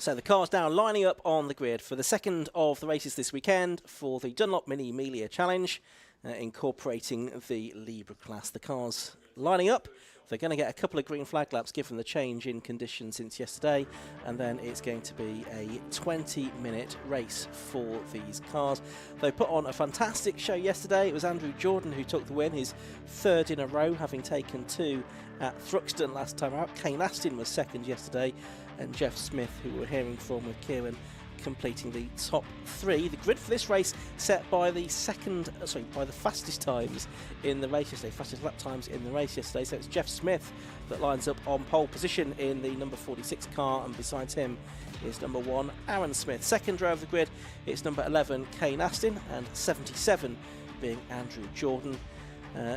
So the cars now lining up on the grid for the second of the races this weekend for the Dunlop Mini Melia Challenge, incorporating the Libra class. The cars lining up. They're going to get a couple of green flag laps given the change in conditions since yesterday, and then it's going to be a 20-minute race for these cars. They put on a fantastic show yesterday. It was Andrew Jordan who took the win, his third in a row, having taken 2 at Thruxton last time out. Kane Astin was second yesterday, and Jeff Smith, who we're hearing from with Kieran, completing the top 3. The grid for this race set by the fastest times in the race yesterday, fastest lap times in the race yesterday. So it's Jeff Smith that lines up on pole position in the number 46 car, and besides him is number 1 Aaron Smith. Second row of the grid, it's number 11 Kane Astin, and 77 being Andrew Jordan.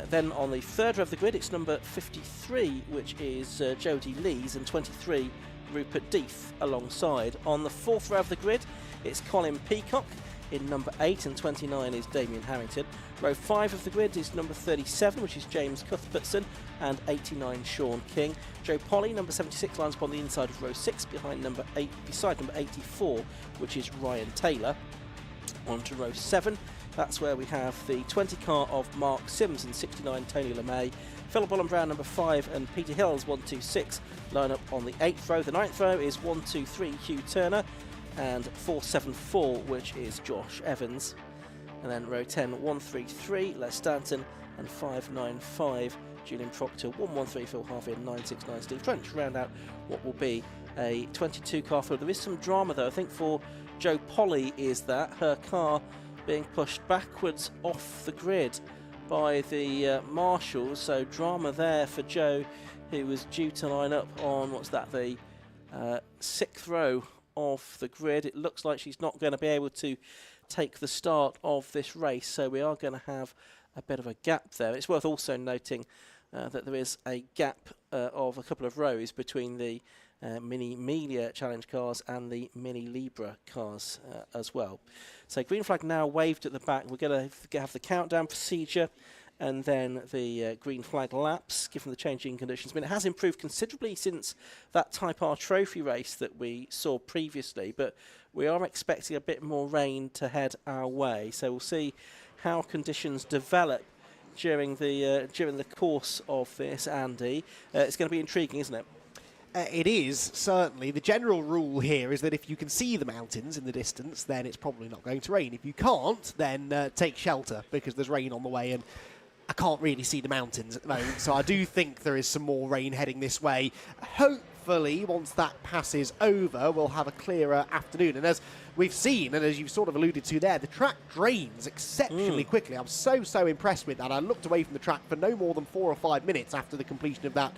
Then on the third row of the grid, it's number 53, which is Jodie Lees, and 23 Rupert Deeth alongside. On the fourth row of the grid, it's Colin Peacock in number 8, and 29 is Damien Harrington. Row 5 of the grid is number 37, which is James Cuthbertson, and 89 Sean King. Joe Polly, number 76, lines up on the inside of row 6 beside number 84, which is Ryan Taylor. On to row 7. That's where we have the 20 car of Mark Sims and 69 Tony LeMay. Philip Bolland Brown, number 5, and Peter Hills, 126, line up on the 8th row. The 9th row is 123 Hugh Turner, and 474, which is Josh Evans. And then row 10, 133 Les Stanton, and 595 Julian Proctor, 113 Phil Harvey, and 969 Steve Trench round out what will be a 22 car field. There is some drama though, I think, for Joe Polly, is that her car being pushed backwards off the grid by the marshals, so drama there for Joe, who was due to line up on, the 6th row of the grid. It looks like she's not going to be able to take the start of this race, so we are going to have a bit of a gap there. It's worth also noting that there is a gap of a couple of rows between the Mini Melia Challenge cars and the Mini Libra cars as well. So green flag now waved at the back. We're going to have the countdown procedure and then the green flag laps, given the changing conditions. I mean, it has improved considerably since that Type R Trophy race that we saw previously, but we are expecting a bit more rain to head our way. So we'll see how conditions develop during the course of this, Andy. It's going to be intriguing, isn't it? It is, certainly. The general rule here is that if you can see the mountains in the distance, then it's probably not going to rain. If you can't, then take shelter, because there's rain on the way, and I can't really see the mountains at the moment. So I do think there is some more rain heading this way. Hopefully, once that passes over, we'll have a clearer afternoon. And as we've seen, and as you've sort of alluded to there, the track drains exceptionally quickly. I'm so impressed with that. I looked away from the track for no more than 4 or 5 minutes after the completion of that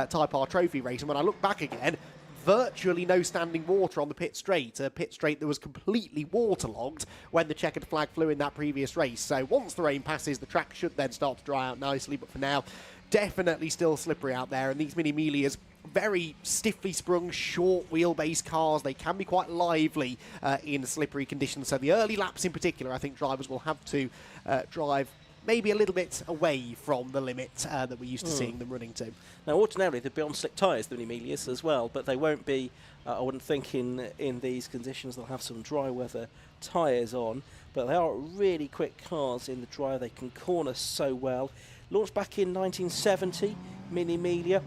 Type R Trophy race. And when I look back again, virtually no standing water on the pit straight, a pit straight that was completely waterlogged when the checkered flag flew in that previous race. So once the rain passes, the track should then start to dry out nicely. But for now, definitely still slippery out there. And these Mini Melias, very stiffly sprung, short wheelbase cars. They can be quite lively in slippery conditions. So the early laps in particular, I think drivers will have to drive maybe a little bit away from the limit that we're used to seeing them running to. Now, ordinarily, they'd be on slick tyres, the Mini Melias, as well, but they won't be, I wouldn't think, in these conditions. They'll have some dry weather tyres on, but they are really quick cars in the dry. They can corner so well. Launched back in 1970, Mini Melia,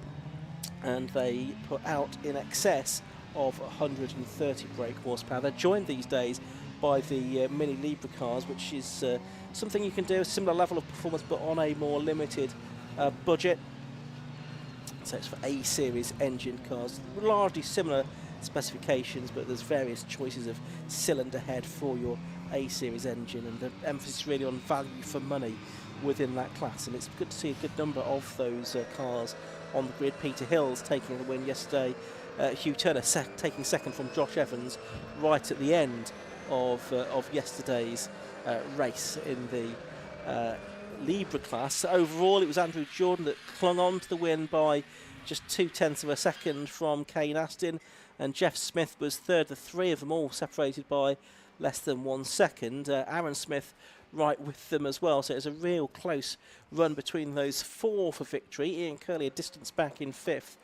and they put out in excess of 130 brake horsepower. They're joined these days by the Mini Libra cars, which is something you can do, a similar level of performance but on a more limited budget. So it's for A-series engine cars, largely similar specifications, but there's various choices of cylinder head for your A-series engine, and the emphasis really on value for money within that class. And it's good to see a good number of those cars on the grid. Peter Hills taking the win yesterday, Hugh Turner taking second from Josh Evans right at the end of yesterday's race in the Libra class. Overall, it was Andrew Jordan that clung on to the win by just 0.2 of a second from Kane Astin, and Jeff Smith was third. The three of them all separated by less than 1 second. Aaron Smith right with them as well, so it was a real close run between those four for victory. Ian Curley a distance back in fifth,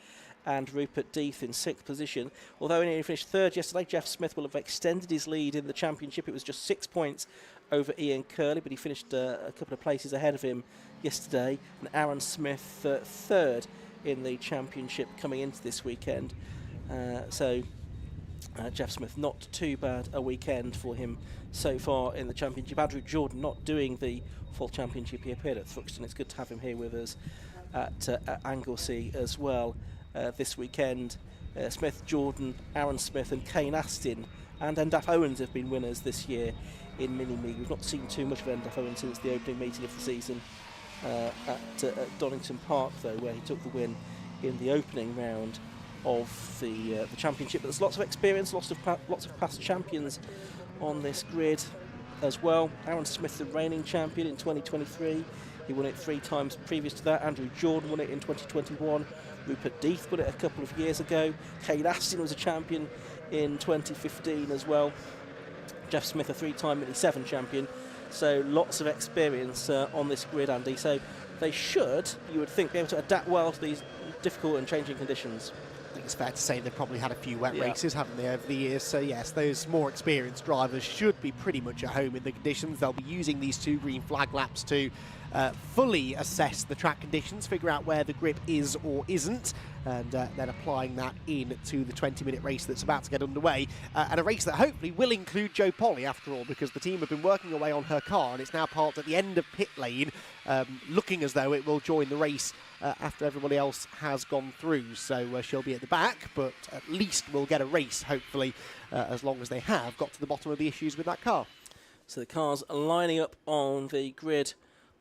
and Rupert Death in 6th position. Although he only finished 3rd yesterday, Jeff Smith will have extended his lead in the championship. It was just 6 points over Ian Curley, but he finished a couple of places ahead of him yesterday. And Aaron Smith 3rd in the championship coming into this weekend. Jeff Smith, not too bad a weekend for him so far in the championship. Andrew Jordan not doing the full championship. He appeared at Thruxton. It's good to have him here with us at Anglesey as well this weekend. Smith, Jordan, Aaron Smith and Kane Astin and Endaf Owens have been winners this year in Mini-Me. We've not seen too much of Endaf Owens since the opening meeting of the season at Donington Park, though, where he took the win in the opening round of the championship. But there's lots of experience, lots of past champions on this grid as well. Aaron Smith, the reigning champion in 2023. He won it 3 times previous to that. Andrew Jordan won it in 2021. Rupert Death won it a couple of years ago. Kane Astin was a champion in 2015 as well. Jeff Smith, a 3-time Mini-7 champion. So lots of experience on this grid, Andy. So they should, you would think, be able to adapt well to these difficult and changing conditions. I think it's fair to say they've probably had a few wet races, haven't they, over the years? So yes, those more experienced drivers should be pretty much at home in the conditions. They'll be using these 2 green flag laps to fully assess the track conditions, figure out where the grip is or isn't, and then applying that into the 20-minute race that's about to get underway. And a race that hopefully will include Jo Polly, after all, because the team have been working away on her car, and it's now parked at the end of pit lane, looking as though it will join the race after everybody else has gone through. So she'll be at the back, but at least we'll get a race, hopefully, as long as they have got to the bottom of the issues with that car. So the cars are lining up on the grid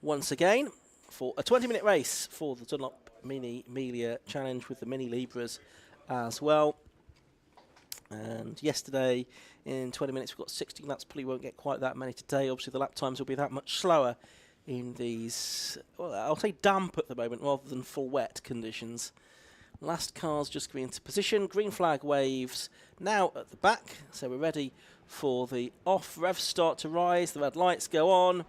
once again for a 20-minute race for the Dunlop Mini Melia Challenge with the Mini Libras as well. And yesterday in 20 minutes we've got 16 laps. Probably won't get quite that many today. Obviously the lap times will be that much slower in these, well, I'll say damp at the moment rather than full wet conditions. Last car's just coming into position. Green flag waves now at the back, so we're ready for the off. Revs start to rise, the red lights go on,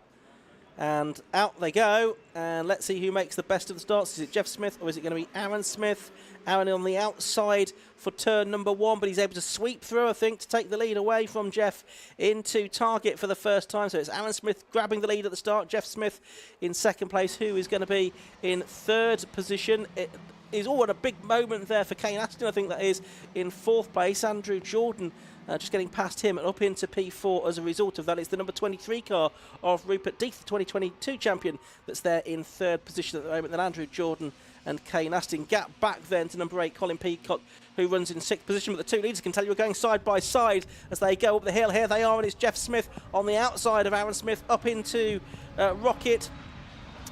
and out they go. And let's see who makes the best of the starts. Is it Jeff Smith or is it going to be Aaron Smith? Aaron on the outside for turn number 1, but he's able to sweep through, I think, to take the lead away from Jeff into target for the first time. So it's Aaron Smith grabbing the lead at the start. Jeff Smith in 2nd place, who is going to be in 3rd position. It is all a big moment there for Kane Astin, I think that is, in 4th place. Andrew Jordan just getting past him and up into P4 as a result of that. It's the number 23 car of Rupert Death, the 2022 champion, that's there in 3rd position at the moment. Then Andrew Jordan and Kane Astin gap back then to number 8 Colin Peacock, who runs in 6th position. But the 2 leaders can tell you are going side by side as they go up the hill. Here they are, and it's Jeff Smith on the outside of Aaron Smith up into Rocket.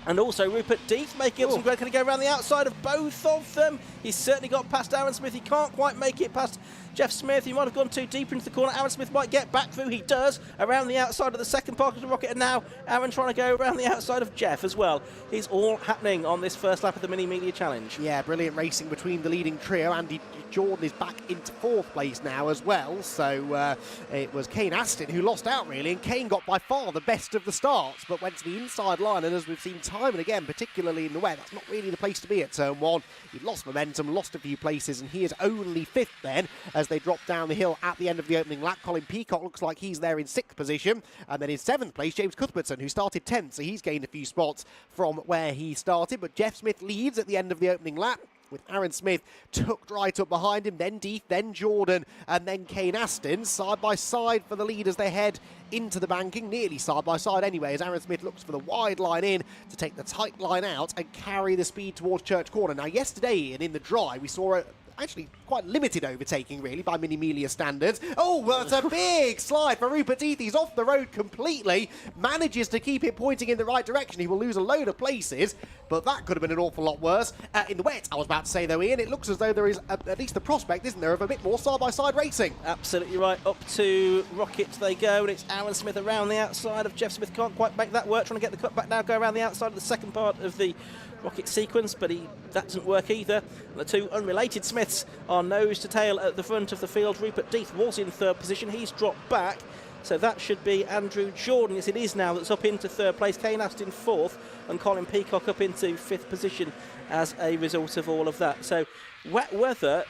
And also Rupert Death making up some ground. Can he go around the outside of both of them? He's certainly got past Aaron Smith. He can't quite make it past Jeff Smith. He might have gone too deep into the corner. Aaron Smith might get back through. He does. Around the outside of the 2nd park of the Rocket. And now Aaron trying to go around the outside of Jeff as well. It's all happening on this first lap of the Mini Media Challenge. Yeah, brilliant racing between the leading trio. Andy Jordan is back into 4th place now as well. So it was Kane Astin who lost out, really. And Kane got by far the best of the starts, but went to the inside line. And as we've seen time and again, particularly in the wet, that's not really the place to be at turn 1. He lost momentum, lost a few places, and he is only 5th then as they drop down the hill at the end of the opening lap. Colin Peacock looks like he's there in 6th position. And then in 7th place, James Cuthbertson, who started 10th, so he's gained a few spots from where he started. But Jeff Smith leads at the end of the opening lap, with Aaron Smith tucked right up behind him, then Death, then Jordan, and then Kane Astin, side by side for the lead as they head into the banking, nearly side by side anyway, as Aaron Smith looks for the wide line in to take the tight line out and carry the speed towards Church Corner. Now, yesterday and in the dry, we saw actually quite limited overtaking, really, by Mini Melia standards. Oh, well, it's a big slide for Rupert Death. He's off the road completely, manages to keep it pointing in the right direction. He will lose a load of places, but that could have been an awful lot worse. In the wet, I was about to say, though, Ian, it looks as though there is at least the prospect, isn't there, of a bit more side-by-side racing. Absolutely right. Up to Rocket they go, and it's Aaron Smith around the outside of Jeff Smith. Can't quite make that work, trying to get the cut back now, go around the outside of the 2nd part of the Rocket sequence, but that doesn't work either. The 2 unrelated Smiths are nose to tail at the front of the field. Rupert Death was in 3rd position. He's dropped back. So that should be Andrew Jordan. Yes, it is now. That's up into third place. Kane Aston fourth, and Colin Peacock up into fifth position as a result of all of that. So wet weather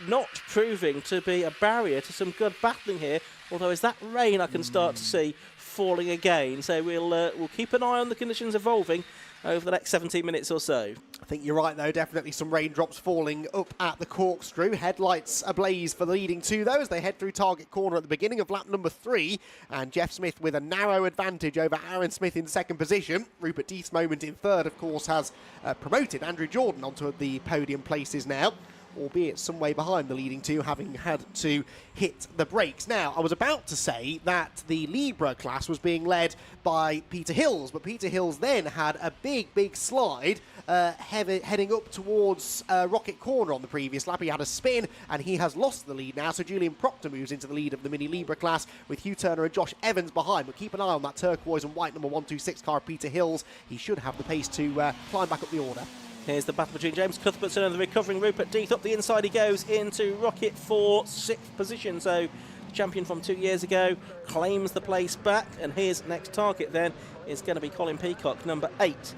not proving to be a barrier to some good battling here. Although as that rain I can start to see falling again. So we'll keep an eye on the conditions evolving over the next 17 minutes or so. I think you're right, though. Definitely some raindrops falling up at the corkscrew. Headlights ablaze for the leading two, though, as they head through target corner at the beginning of lap number 3. And Jeff Smith with a narrow advantage over Aaron Smith in second position. Rupert Deeth's moment in third, of course, has promoted Andrew Jordan onto the podium places now, albeit some way behind the leading two, having had to hit the brakes. Now, I was about to say that the Libra class was being led by Peter Hills, but Peter Hills then had a big slide heading up towards Rocket Corner on the previous lap. He had a spin, and he has lost the lead now, so Julian Proctor moves into the lead of the Mini Libra class, with Hugh Turner and Josh Evans behind. But keep an eye on that turquoise and white number 126 car of Peter Hills. He should have the pace to climb back up the order. Here's the battle between James Cuthbertson and the recovering Rupert Deeth. Up the inside he goes into Rocket for 6th position. So champion from 2 years ago claims the place back. And his next target then is going to be Colin Peacock, number 8,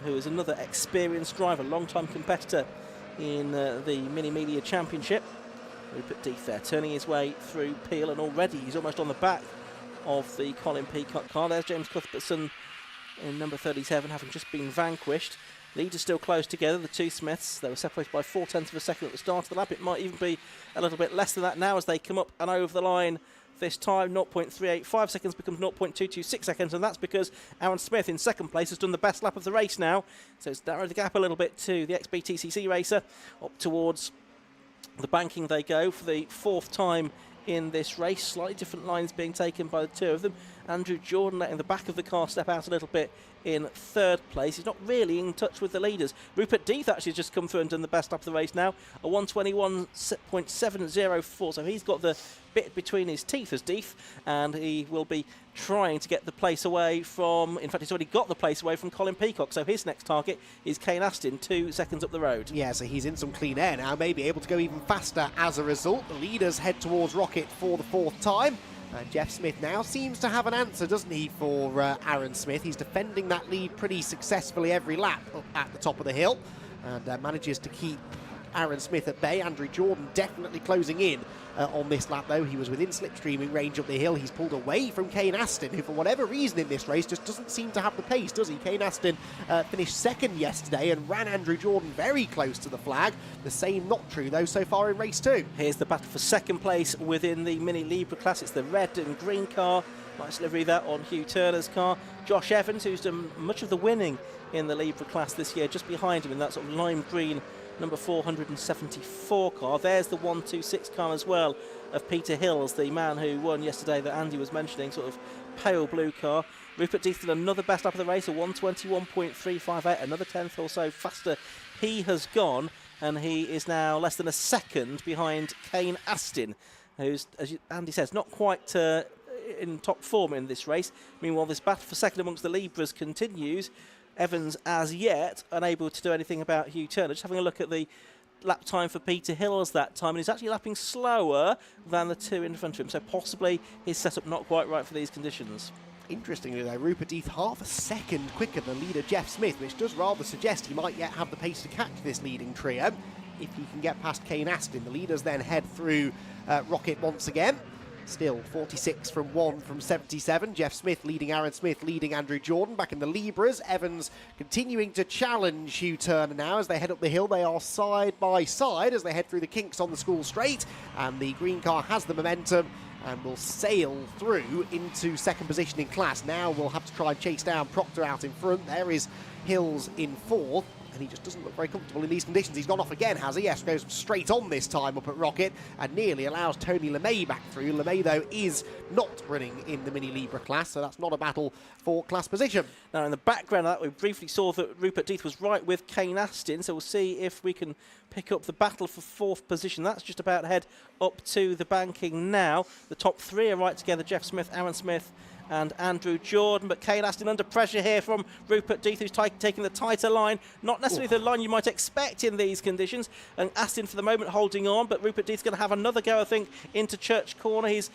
who is another experienced driver, long-time competitor in the Mini Media Championship. Rupert Deeth there turning his way through Peel, and already he's almost on the back of the Colin Peacock car. There's James Cuthbertson in number 37, having just been vanquished. Leaders still close together, the two Smiths. They were separated by 0.4 of a second at the start of the lap. It might even be a little bit less than that now as they come up and over the line this time. 0.385 seconds becomes 0.226 seconds, and that's because Aaron Smith in second place has done the best lap of the race now. So it's narrowed the gap a little bit to the XBTCC racer. Up towards the banking they go for the 4th time in this race. Slightly different lines being taken by the two of them. Andrew Jordan letting the back of the car step out a little bit in 3rd place. He's not really in touch with the leaders. Rupert Deeth actually has just come through and done the best lap of the race now, a 1:21.704. So he's got the bit between his teeth as Deeth, and he will be trying to get the place away from, in fact he's already got the place away from Colin Peacock. So his next target is Kane Aston, 2 seconds up the road. Yeah, so he's in some clean air now, maybe able to go even faster as a result. The leaders head towards Rocket for the 4th time. And Jeff Smith now seems to have an answer, doesn't he, for Aaron Smith. He's defending that lead pretty successfully every lap up at the top of the hill, and manages to keep Aaron Smith at bay. Andrew Jordan definitely closing in on this lap, though. He was within slipstreaming range up the hill. He's pulled away from Kane Aston, who for whatever reason in this race just doesn't seem to have the pace, does he? Kane Aston finished 2nd yesterday and ran Andrew Jordan very close to the flag. The same not true, though, so far in race 2. Here's the battle for 2nd place within the Mini Libra class. It's the red and green car. Nice livery there on Hugh Turner's car. Josh Evans, who's done much of the winning in the Libra class this year, just behind him in that sort of lime green number 474 car. There's the 126 car as well of Peter Hills, the man who won yesterday that Andy was mentioning, sort of pale blue car. Rupert Deeth did another best lap of the race, a 1:21.358, another 10th or so faster he has gone, and he is now less than a second behind Kane Aston, who's, as Andy says, not quite in top form in this race. Meanwhile, this battle for 2nd amongst the Libras continues. Evans, as yet, unable to do anything about Hugh Turner. Just having a look at the lap time for Peter Hills that time, and he's actually lapping slower than the two in front of him, so possibly his setup not quite right for these conditions. Interestingly, though, Rupert Deeth half a second quicker than leader Jeff Smith, which does rather suggest he might yet have the pace to catch this leading trio if he can get past Kane Aston. The leaders then head through Rocket once again. Still 46 from 1 from 77. Jeff Smith leading Aaron Smith, leading Andrew Jordan back in the Libras. Evans continuing to challenge Hugh Turner now as they head up the hill. They are side by side as they head through the kinks on the school straight, and the green car has the momentum and will sail through into 2nd position in class. Now we'll have to try and chase down Proctor out in front. There is Hills in 4th. And he just doesn't look very comfortable in these conditions. He's gone off again, has he? Yes, goes straight on this time up at Rocket and nearly allows Tony LeMay back through. LeMay, though, is not running in the Mini Libra class, so that's not a battle for class position. Now, in the background of that, we briefly saw that Rupert Deeth was right with Kane Aston, so we'll see if we can pick up the battle for 4th position. That's just about to head up to the banking now. The top 3 are right together, Jeff Smith, Aaron Smith and Andrew Jordan, but Kane Aston under pressure here from Rupert Deeth, who's taking the tighter line, not necessarily the line you might expect in these conditions, and Aston for the moment holding on, but Rupert Deeth's going to have another go, I think, into Church Corner. He's